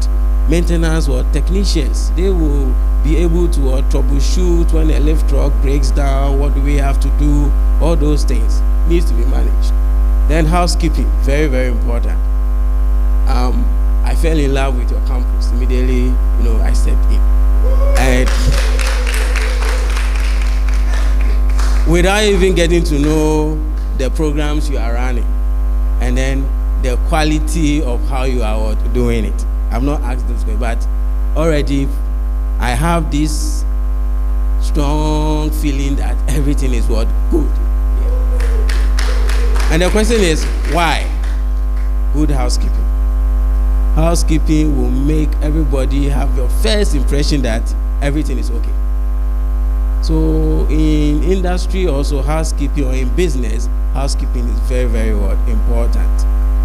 maintenance or technicians. They will be able to troubleshoot when a lift truck breaks down. What do we have to do? All those things needs to be managed. Then housekeeping, very, very important. I fell in love with your campus immediately. I stepped in, and without even getting to know the programs you are running, and then the quality of how you are doing it. I've not asked this question, but already I have this strong feeling that everything is good. And the question is, why? Good housekeeping. Housekeeping will make everybody have your first impression that everything is okay. So in industry also, housekeeping, or in business, housekeeping is very, very important.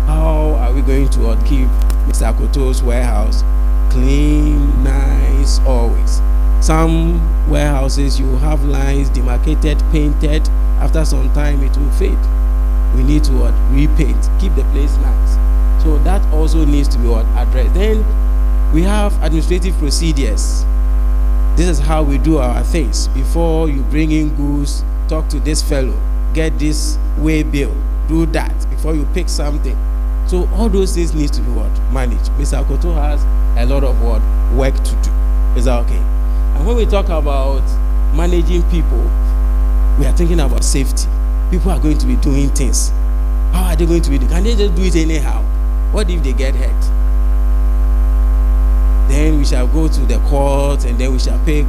How are we going to keep Mr. Akoto's warehouse clean, nice, always? Some warehouses, you have lines demarcated, painted. After some time, it will fade. We need to repaint, keep the place nice. So that also needs to be addressed. Then we have administrative procedures. This is how we do our things. Before you bring in goods, talk to this fellow, get this way bill, do that before you pick something. So all those things need to be managed. Mr. Akoto has a lot of work to do. Is that okay? And when we talk about managing people, we are thinking about safety. People are going to be doing things. How are they going to be doing? Can they just do it anyhow? What if they get hurt? Then we shall go to the court, and then we shall pay,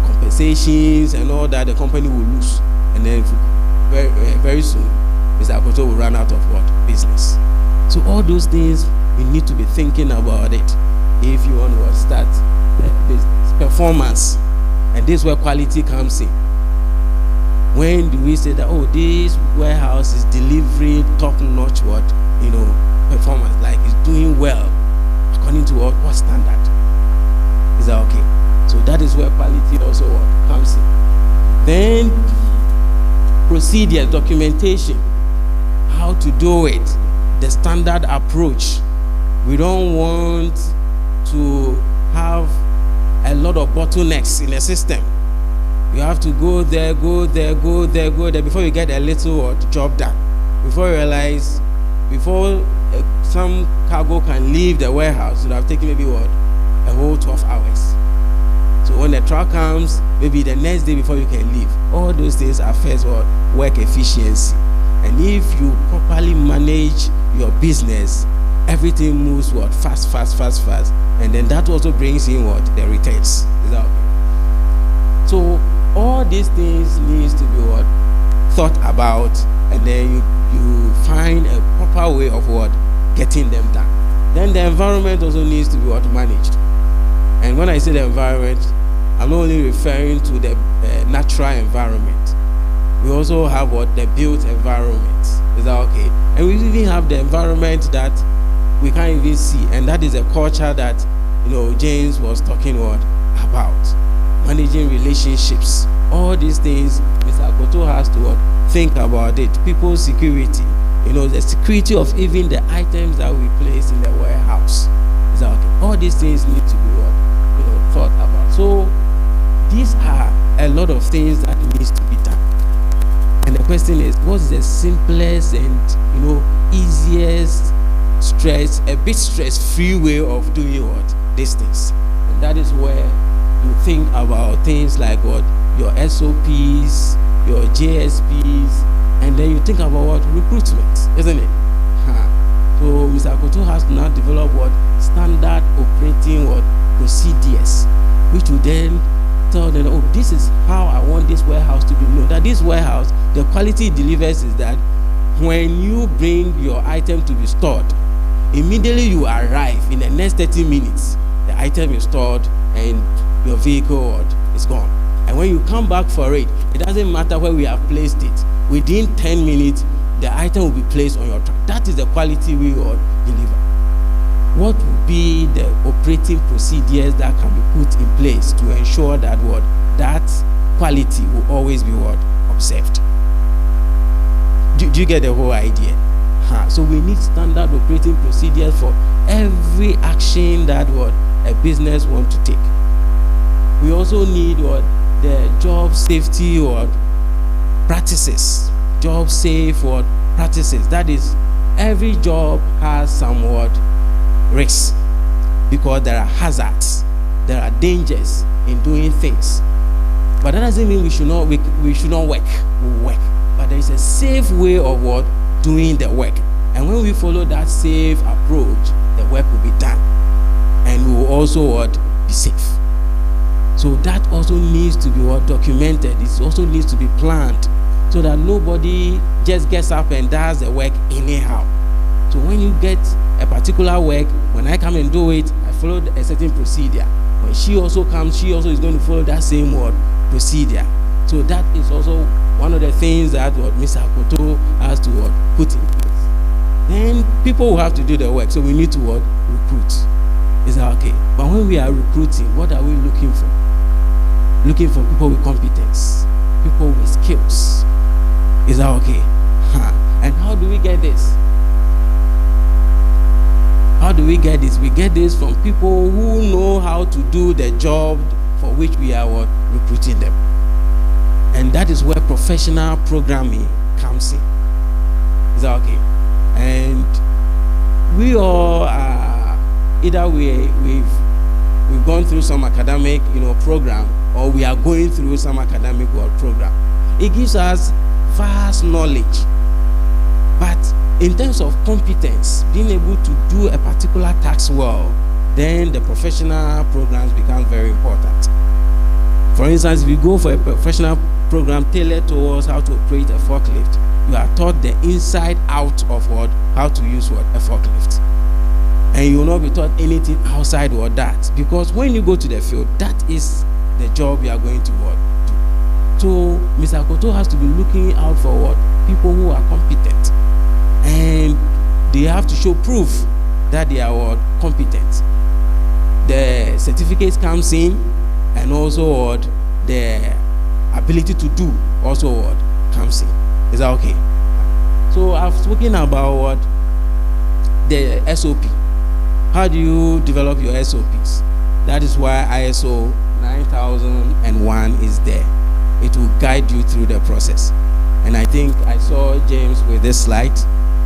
compensations and all that the company will lose. And then very soon, Mr. Akoto will run out of what? Business. So all those things, we need to be thinking about it if you want to start business. Performance, and this is where quality comes in. When do we say that, oh, this warehouse is delivering top-notch performance, like it's doing well according to what standard? Is that okay? So that is where quality also comes in. Then procedure, documentation, how to do it, the standard approach. We don't want to have a lot of bottlenecks in the system. You have to go there before you get a little job done. Before you realize, before some cargo can leave the warehouse, it would have taken maybe a whole 12 hours. So when the truck comes, maybe the next day before you can leave. All those things affect work efficiency. And if you properly manage your business, everything moves fast. And then that also brings in the returns. Is that okay? So all these things needs to be thought about, and then you find a proper way of getting them done. Then the environment also needs to be managed. And when I say the environment, I'm not only referring to the natural environment. We also have the built environment. Is that okay? And we even have the environment that we can't even see, and that is a culture that James was talking about. Managing relationships. All these things, Mr. Akoto has to think about it. People's security. The security of even the items that we place in the warehouse. Is that okay? All these things need to be thought about. So these are a lot of things that needs to be done. And the question is, what's the simplest and easiest a bit stress-free way of doing these things? And that is where you think about things like your SOPs, your JSPs, and then you think about recruitment, isn't it? So Mr. Akoto has to now develop standard operating procedures, which will then tell them, oh, this is how I want this warehouse to be known. That this warehouse, the quality it delivers is that when you bring your item to be stored, immediately you arrive, in the next 30 minutes, the item is stored and your vehicle is gone. And when you come back for it, it doesn't matter where we have placed it. Within 10 minutes, the item will be placed on your truck. That is the quality we deliver. What would be the operating procedures that can be put in place to ensure that that quality will always be observed? Do you get the whole idea? So we need standard operating procedures for every action that a business wants to take. We also need the job safety practices. Job safe practices. That is, every job has some risks, because there are hazards, there are dangers in doing things. But that doesn't mean we should not work. We work. But there is a safe way of doing the work. And when we follow that safe approach, the work will be done. And we will also be safe. So that also needs to be documented. It also needs to be planned, so that nobody just gets up and does the work anyhow. So when you get a particular work, when I come and do it, I follow a certain procedure. When she also comes, she also is going to follow that same procedure. So that is also one of the things that Mr. Akoto has to put in place. Then people will have to do the work, so we need to recruit. Is that okay? But when we are recruiting, what are we looking for? Looking for people with competence, people with skills. Is that okay? And how do we get this? How do we get this? We get this from people who know how to do the job for which we are recruiting them. And that is where professional programming comes in. Is that okay? And we all are, either we've gone through some academic program, or we are going through some academic program. It gives us vast knowledge. But in terms of competence, being able to do a particular task well, then the professional programs become very important. For instance, if you go for a professional program tailored towards how to operate a forklift. You are taught the inside out of what, how to use what, a forklift. And you will not be taught anything outside or that, because when you go to the field, that is the job you are going to what, do. So Mr. Koto has to be looking out for what, people who are competent, and they have to show proof that they are what, competent. The certificates comes in, and also what, the ability to do also what comes in. Is that okay? So I've spoken about what, the SOP. How do you develop your SOPs? That is why ISO 9001 is there. It will guide you through the process. And I think I saw James with this slide.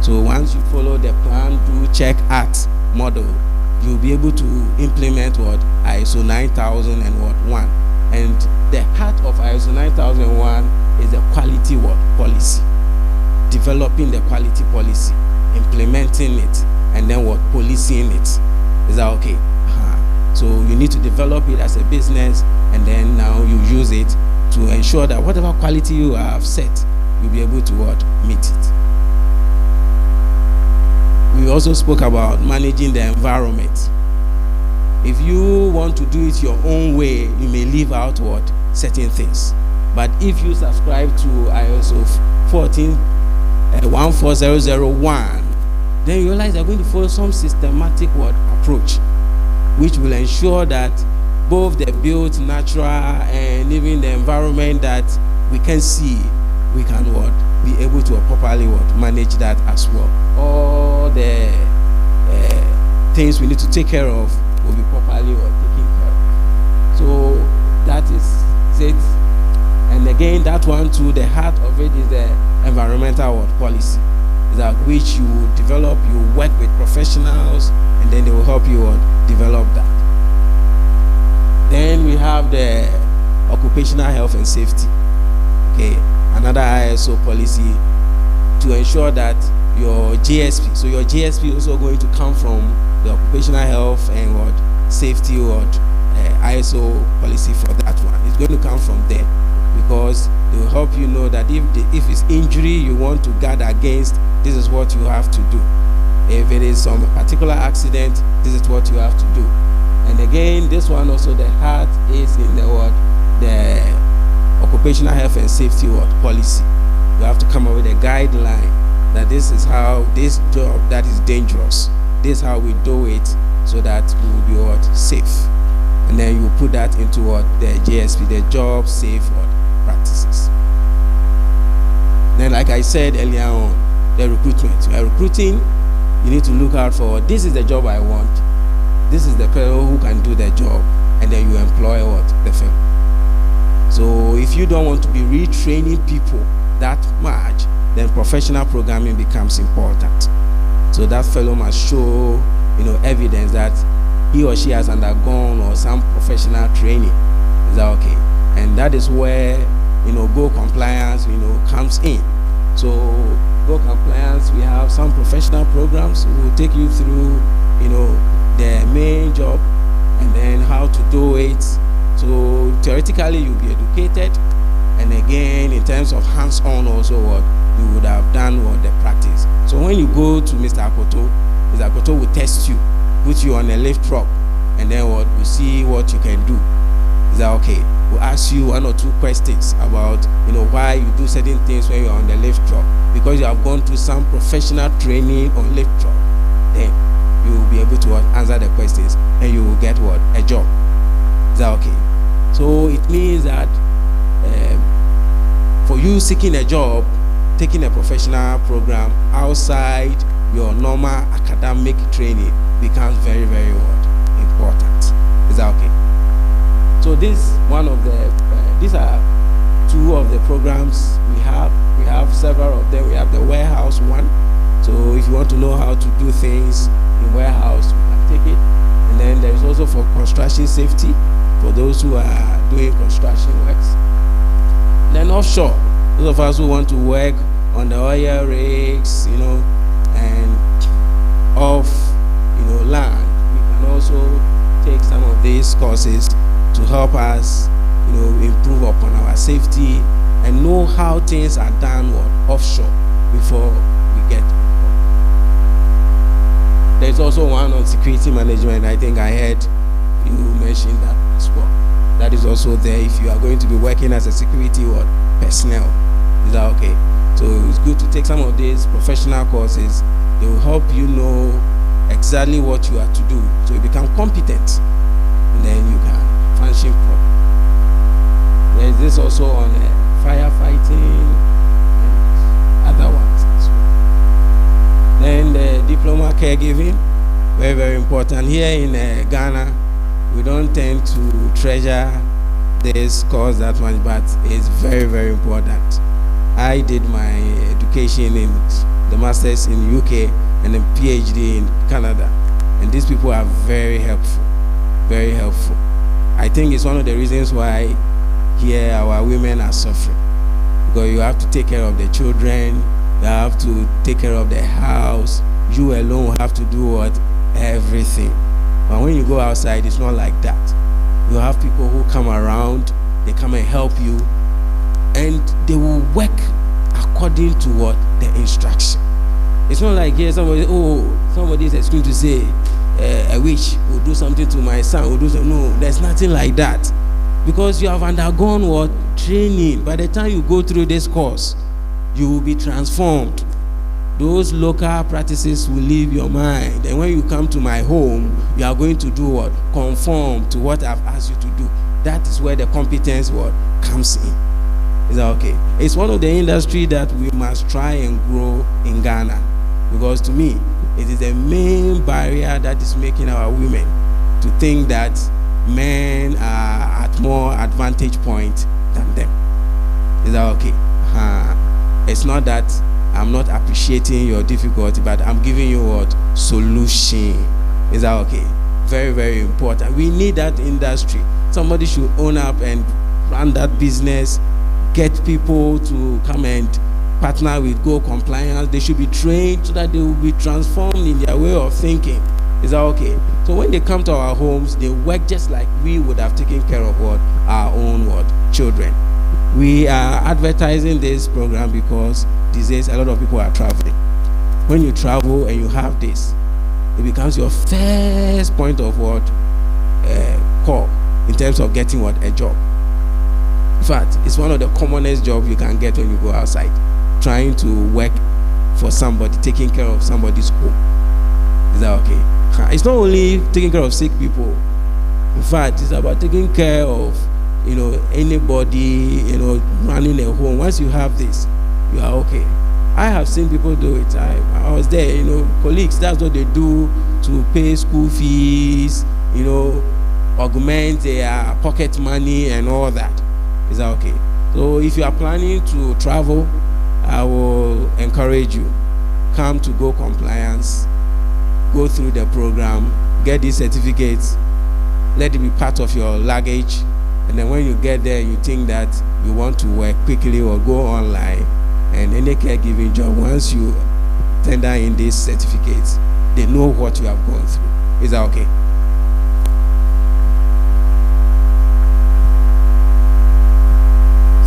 So once you follow the plan, do, check, act model, you'll be able to implement what, ISO 9001. And the heart of ISO 9001 is the quality what, policy. Developing the quality policy, implementing it, and then what, policing it. Is that okay? So you need to develop it as a business, and then now you use it to ensure that whatever quality you have set, you'll be able to what, meet it. We also spoke about managing the environment. If you want to do it your own way, you may leave out what, certain things. But if you subscribe to ISO 14001, then you realize they're going to follow some systematic what, approach, which will ensure that both the built, natural, and even the environment that we can see, we can what, be able to properly what, manage that as well. All the things we need to take care of will be properly what, taken care of. So that is it. And again, that one too, the heart of it is the environmental what, policy, that which you develop, you work with professionals, and then they will help you develop that. Then we have the occupational health and safety. Okay, another ISO policy to ensure that your GSP, so your GSP also going to come from the occupational health and what, safety ISO policy for that one. It's going to come from there, because they will help you know that if it's injury you want to guard against, this is what you have to do. If it is some particular accident, this is what you have to do. And again, this one also, the heart is in the what, the occupational health and safety what, policy. You have to come up with a guideline that this is how this job that is dangerous, this is how we do it, so that we will be what, safe. And then you put that into what, the GSP, the job safe what, practices. Then, like I said earlier on, the recruitment. You are recruiting, you need to look out for, this is the job I want, this is the fellow who can do the job, and then you employ what, the fellow. So if you don't want to be retraining people that much, then professional programming becomes important. So that fellow must show, evidence that he or she has undergone or some professional training. Is that okay? And that is where Go Compliance comes in. So Go Compliance, we have some professional programs who will take you through the main job and then how to do it. So theoretically you'll be educated, and again in terms of hands-on also what you would have done what the practice. So when you go to Mr. Akoto will test you, put you on a lift truck, and then what we see what you can do. Is that okay? We'll ask you one or two questions about why you do certain things when you're on the lift truck, because you have gone through some professional training on lift truck. Then you will be able to answer the questions, and you will get what, a job. Is that okay? So it means that for you seeking a job, taking a professional program outside your normal academic training becomes very, very important. Is that okay? So these are two of the programs we have. We have several of them. We have the warehouse one. So if you want to know how to do things in warehouse, you can take it. And then there is also for construction safety, for those who are doing construction works. Then offshore, those of us who want to work on the oil rigs, and off, land, we can also take some of these courses to help us, improve upon our safety and know how things are done offshore before we get. There's also one on security management. I think I heard you mention that as well. That is also there if you are going to be working as a security personnel. Is that okay? So it's good to take some of these professional courses. They will help you know exactly what you are to do, so you become competent, and then you can function properly. There is this also on firefighting and other ones as well. Then the diploma caregiving, very, very important. Here in Ghana, we don't tend to treasure this course that much, but it's very, very important. I did my education in the master's in UK and then PhD in Canada, and these people are very helpful, very helpful. I think it's one of the reasons why here our women are suffering, because you have to take care of the children, you have to take care of the house, you alone have to do everything. But when you go outside, it's not like that. You have people who come around, they come and help you, and they will work according to the instruction. It's not like here somebody is going to say a witch will do something to my son, will do something. No, there's nothing like that, because you have undergone training. By the time you go through this course, you will be transformed. Those local practices will leave your mind, and when you come to my home, you are going to do conform to what I've asked you to do. That is where the competence comes in. Is that okay? It's one of the industry that we must try and grow in Ghana, because to me, it is the main barrier that is making our women to think that men are at more advantage point than them. Is that okay? It's not that I'm not appreciating your difficulty, but I'm giving you solution. Is that okay? Very, very important. We need that industry. Somebody should own up and run that business, get people to come and partner with Go Compliance. They should be trained so that they will be transformed in their way of thinking. Is that okay? So when they come to our homes, they work just like we would have taken care of our own children. We are advertising this program because these days a lot of people are traveling. When you travel and you have this, it becomes your first point of call in terms of getting a job. In fact, it's one of the commonest jobs you can get when you go outside, trying to work for somebody, taking care of somebody's home. Is that okay? It's not only taking care of sick people. In fact, it's about taking care of anybody, running a home. Once you have this, you are okay. I have seen people do it. I was there, colleagues, that's what they do to pay school fees, augment their pocket money and all that. Is that okay? So if you are planning to travel, I will encourage you, come to Go Compliance, go through the program, get these certificates, let it be part of your luggage, and then when you get there, you think that you want to work quickly or go online, and any caregiving job, once you tender in these certificates, they know what you have gone through. Is that okay?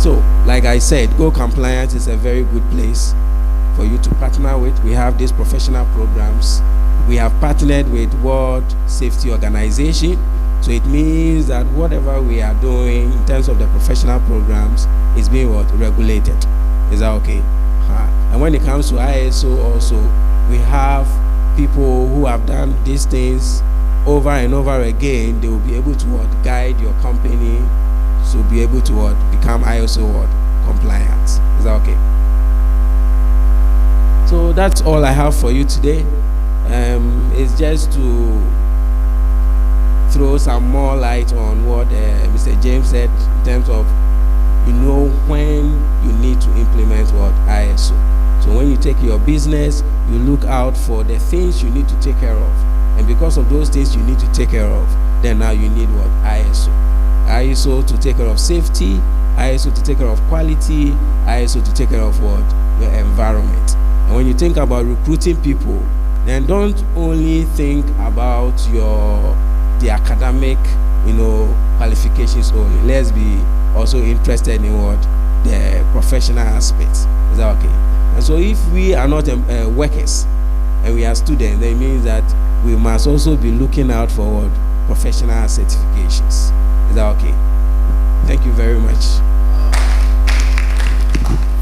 So, like I said, Go Compliance is a very good place for you to partner with. We have these professional programs. We have partnered with World Safety Organization. So it means that whatever we are doing in terms of the professional programs is being regulated. Is that okay? And when it comes to ISO also, we have people who have done these things over and over again. They will be able to guide your company to be able to become ISO compliant. Is that okay? So that's all I have for you today. It's just to throw some more light on what Mr. James said in terms of when you need to implement ISO. So when you take your business, you look out for the things you need to take care of, and because of those things you need to take care of, then now you need ISO. ISO to take care of safety, ISO to take care of quality, ISO to take care of your environment. And when you think about recruiting people, then don't only think about the academic qualifications only. Let's be also interested in the professional aspects. Is that okay? And so if we are not workers and we are students, then it means that we must also be looking out for what? Professional certifications. Is that okay? Thank you very much.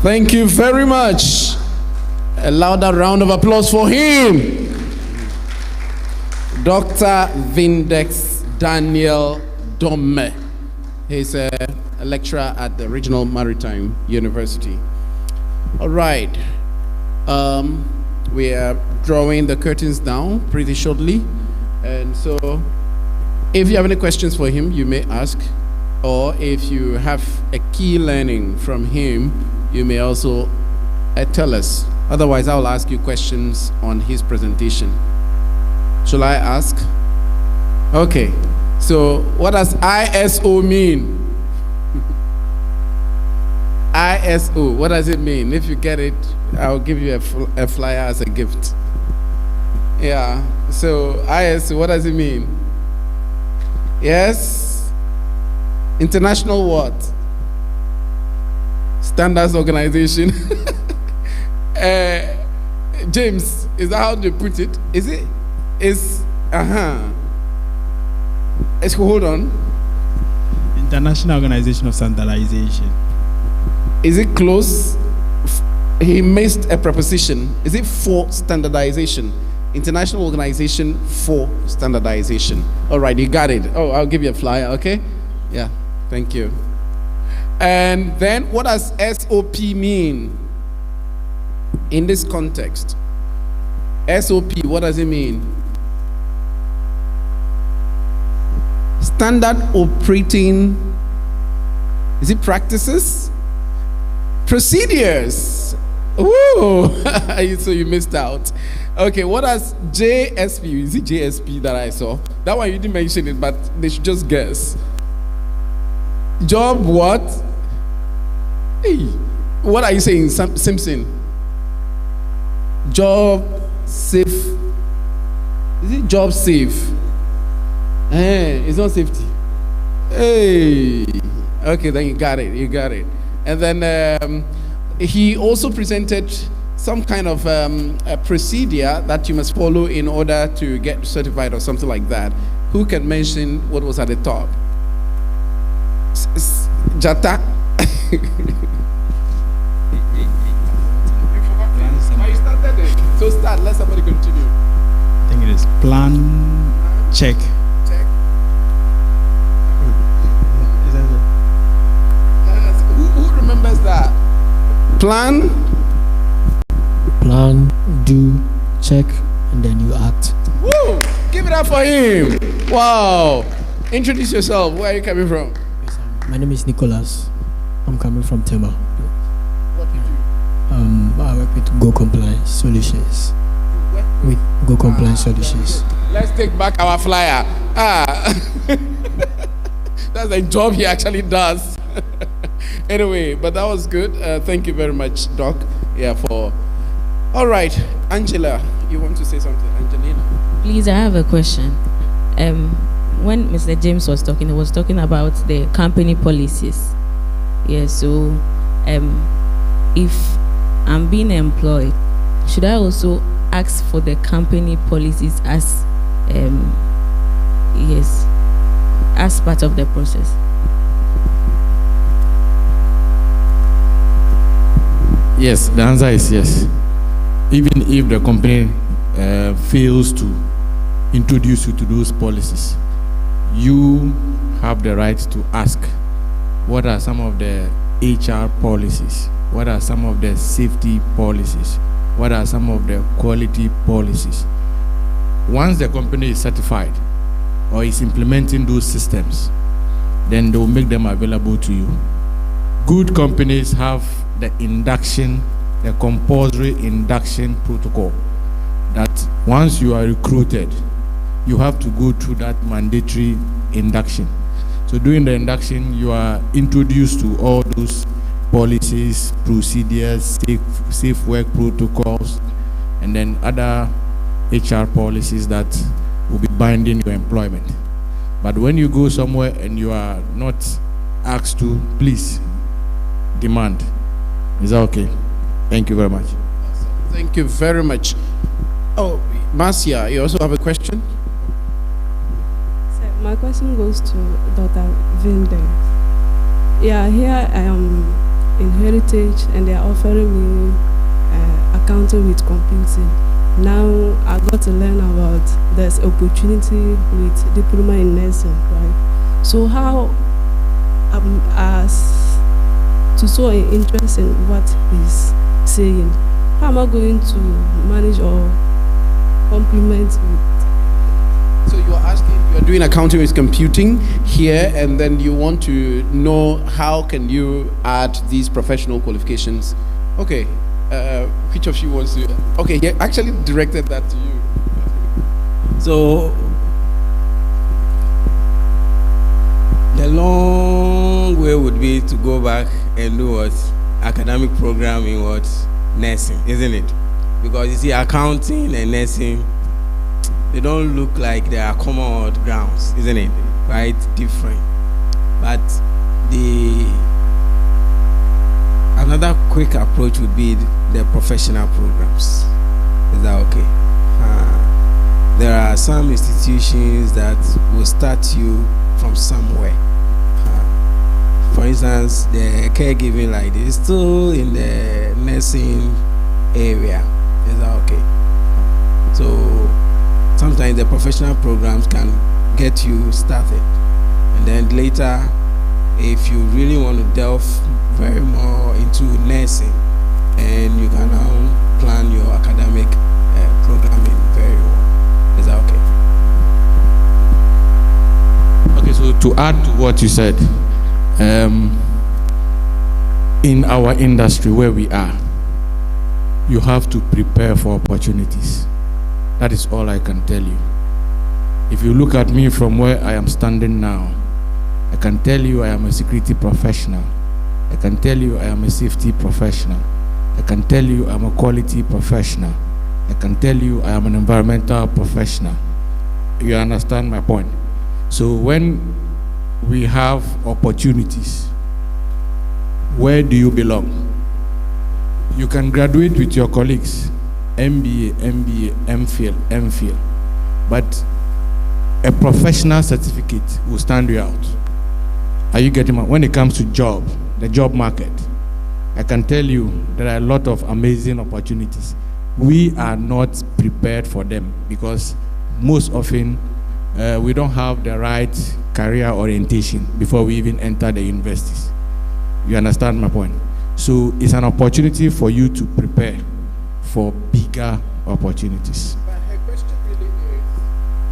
Thank you very much. A louder round of applause for him. Dr. Vindex Daniel Dome. He's a lecturer at the Regional Maritime University. All right. We are drawing the curtains down pretty shortly. And so if you have any questions for him, you may ask. Or if you have a key learning from him, you may also tell us. Otherwise, I will ask you questions on his presentation. Shall I ask? Okay. So what does ISO mean? ISO, what does it mean? If you get it, I'll give you a flyer as a gift. Yeah. So ISO, what does it mean? Yes? International what? Standards Organization. James, is that how they put it? Is it? It's hold on. International Organization of Standardization. Is it close? He missed a preposition. Is it for standardization? International Organization for Standardization. All right, you got it. Oh, I'll give you a flyer, okay? Yeah, thank you. And then what does SOP mean in this context? SOP, what does it mean? Standard operating, is it practices? Procedures. Woo! So you missed out. Okay, what does JSP? Is it JSP that I saw? That one you didn't mention it, but they should just guess. Job what? Hey, what are you saying, Simpson? Job safe. Is it job safe? It's not safety. Hey. Okay, then you got it. You got it. And then he also presented some kind of a procedure that you must follow in order to get certified or something like that. Who can mention what was at the top? Jata. So start, let somebody continue. I think it is plan, check. Is that it? Who remembers that? Plan, do, check, and then you act. Woo! Give it up for him. Wow. Introduce yourself. Where are you coming from? My name is Nicholas. I'm coming from Tema. What do you do? I work with Go Compliance Solutions. With Go Compliance Solutions. Let's take back our flyer. That's the job he actually does. Anyway, but that was good. Thank you very much, Doc. Yeah, for. All right, Angela, you want to say something, Angelina? Please, I have a question. When Mr. James was talking, he was talking about the company policies. Yeah, so if I'm being employed, should I also ask for the company policies as as part of the process? Yes, the answer is yes. Even if the company fails to introduce you to those policies, you have the right to ask, what are some of the HR policies? What are some of the safety policies? What are some of the quality policies? Once the company is certified or is implementing those systems, then they will make them available to you. Good companies have the induction, the compulsory induction protocol, that once you are recruited, you have to go through that mandatory induction. So during the induction, you are introduced to all those policies, procedures, safe work protocols, and then other HR policies that will be binding your employment. But when you go somewhere and you are not asked to, please demand. Is that okay? Thank you very much. Thank you very much. Oh, Marcia, you also have a question? So my question goes to Dr. Vinde. Yeah, here I am in Heritage and they are offering me accounting with computing. Now I got to learn about there's opportunity with diploma in nursing, right? So how as to show an interest in what he's saying, how am I going to manage or complement with? So you're asking, you're doing accounting with computing here, and then you want to know how can you add these professional qualifications. Okay, which of you wants to? Okay, he actually directed that to you. So the long way would be to go back and do what? Academic program in what? Nursing, isn't it? Because you see, accounting and nursing, they don't look like they are common grounds, isn't it? Quite different. But another quick approach would be the professional programs. Is that okay? There are some institutions that will start you from somewhere. For instance, the caregiving like this is still in the nursing area. Is that okay? So sometimes the professional programs can get you started, and then later, if you really want to delve very more into nursing, and you can now plan your academic programming very well. Is that okay? Okay, so to add to what you said, in our industry where we are, you have to prepare for opportunities. That is all I can tell you. If you look at me from where I am standing now, I can tell you I am a security professional. I can tell you I am a safety professional. I can tell you I'm a quality professional. I can tell you I am an environmental professional. You understand my point? So when we have opportunities, where do you belong? You can graduate with your colleagues, MBA, MPhil, but a professional certificate will stand you out. Are you getting my? When it comes to the job market, I can tell you there are a lot of amazing opportunities. We are not prepared for them because most often we don't have the right career orientation before we even enter the universities. You understand my point? So it's an opportunity for you to prepare for bigger opportunities. But her question really is,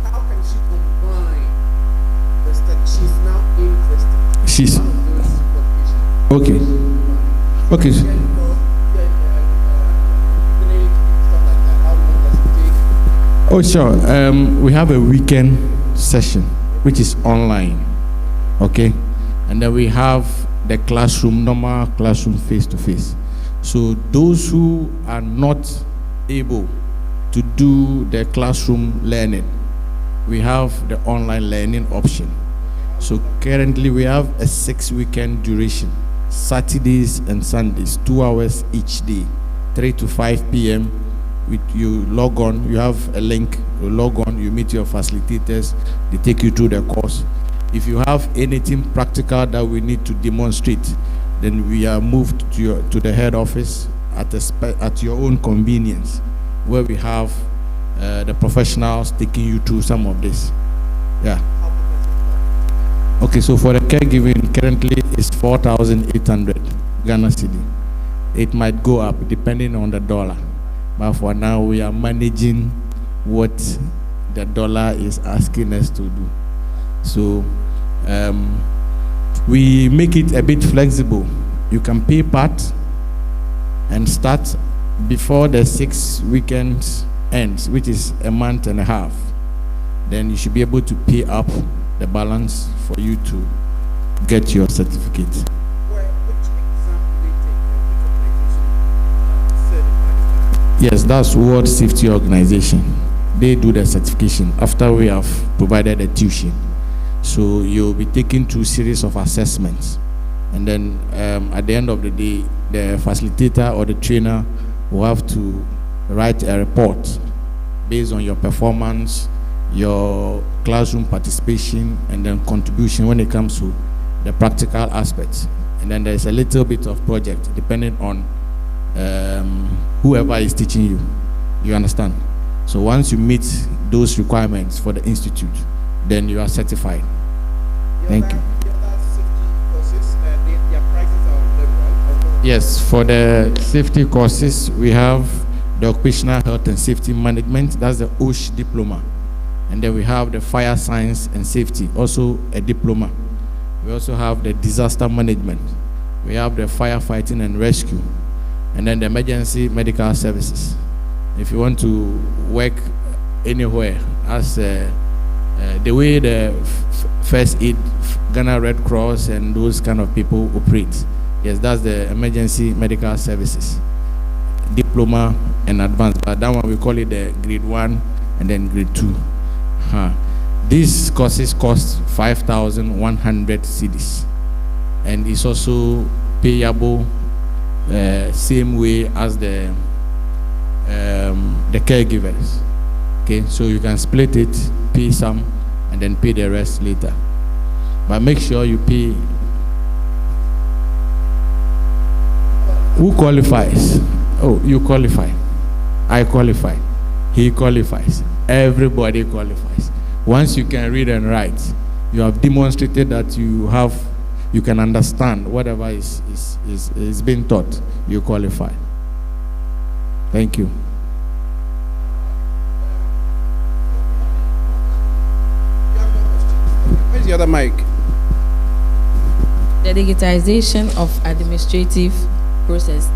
how can she combine the study? She's now interested. She's okay. Okay. Oh sure. We have a weekend session which is online. Okay, and then we have the normal classroom face to face. So those who are not able to do the classroom learning, we have the online learning option. So currently we have a 6-weekend duration, Saturdays and Sundays, 2 hours each day, 3 to 5 p.m. You log on, you have a link, you log on, you meet your facilitators, they take you through the course. If you have anything practical that we need to demonstrate, then we are moved to the head office at your own convenience, where we have the professionals taking you through some of this. Yeah. Okay, so for the caregiving, currently it's 4,800 Ghana cedi. It might go up depending on the dollar, but for now we are managing what the dollar is asking us to do. So we make it a bit flexible. You can pay part and start before the 6 weekends ends, which is a month and a half. Then you should be able to pay up the balance for you to get your certificate. Yes, that's World Safety Organization. They do the certification after we have provided the tuition. So you'll be taken through a series of assessments. And then at the end of the day, the facilitator or the trainer will have to write a report based on your performance, your classroom participation, and then contribution when it comes to the practical aspects. And then there's a little bit of project depending on whoever is teaching you. You understand? So once you meet those requirements for the institute, then you are certified. Thank you. Yes, for the safety courses, we have the Occupational Health and Safety Management, that's the OSH diploma. And then we have the Fire Science and Safety, also a diploma. We also have the Disaster Management. We have the Firefighting and Rescue. And then the Emergency Medical Services. If you want to work anywhere, as the way the First Aid, Ghana Red Cross and those kind of people operate, yes, that's the Emergency Medical Services diploma and advanced, but that one we call it the grade 1 and then grade 2. These courses cost 5,100 cedis, and it's also payable same way as the caregivers. Okay, so you can split it, pay some, and then pay the rest later. But make sure you pay. Who qualifies? Oh, you qualify. I qualify. He qualifies. Everybody qualifies. Once you can read and write, you have demonstrated that you can understand whatever is being taught. You qualify. Thank you. Where's the other mic? The digitization of administrative process.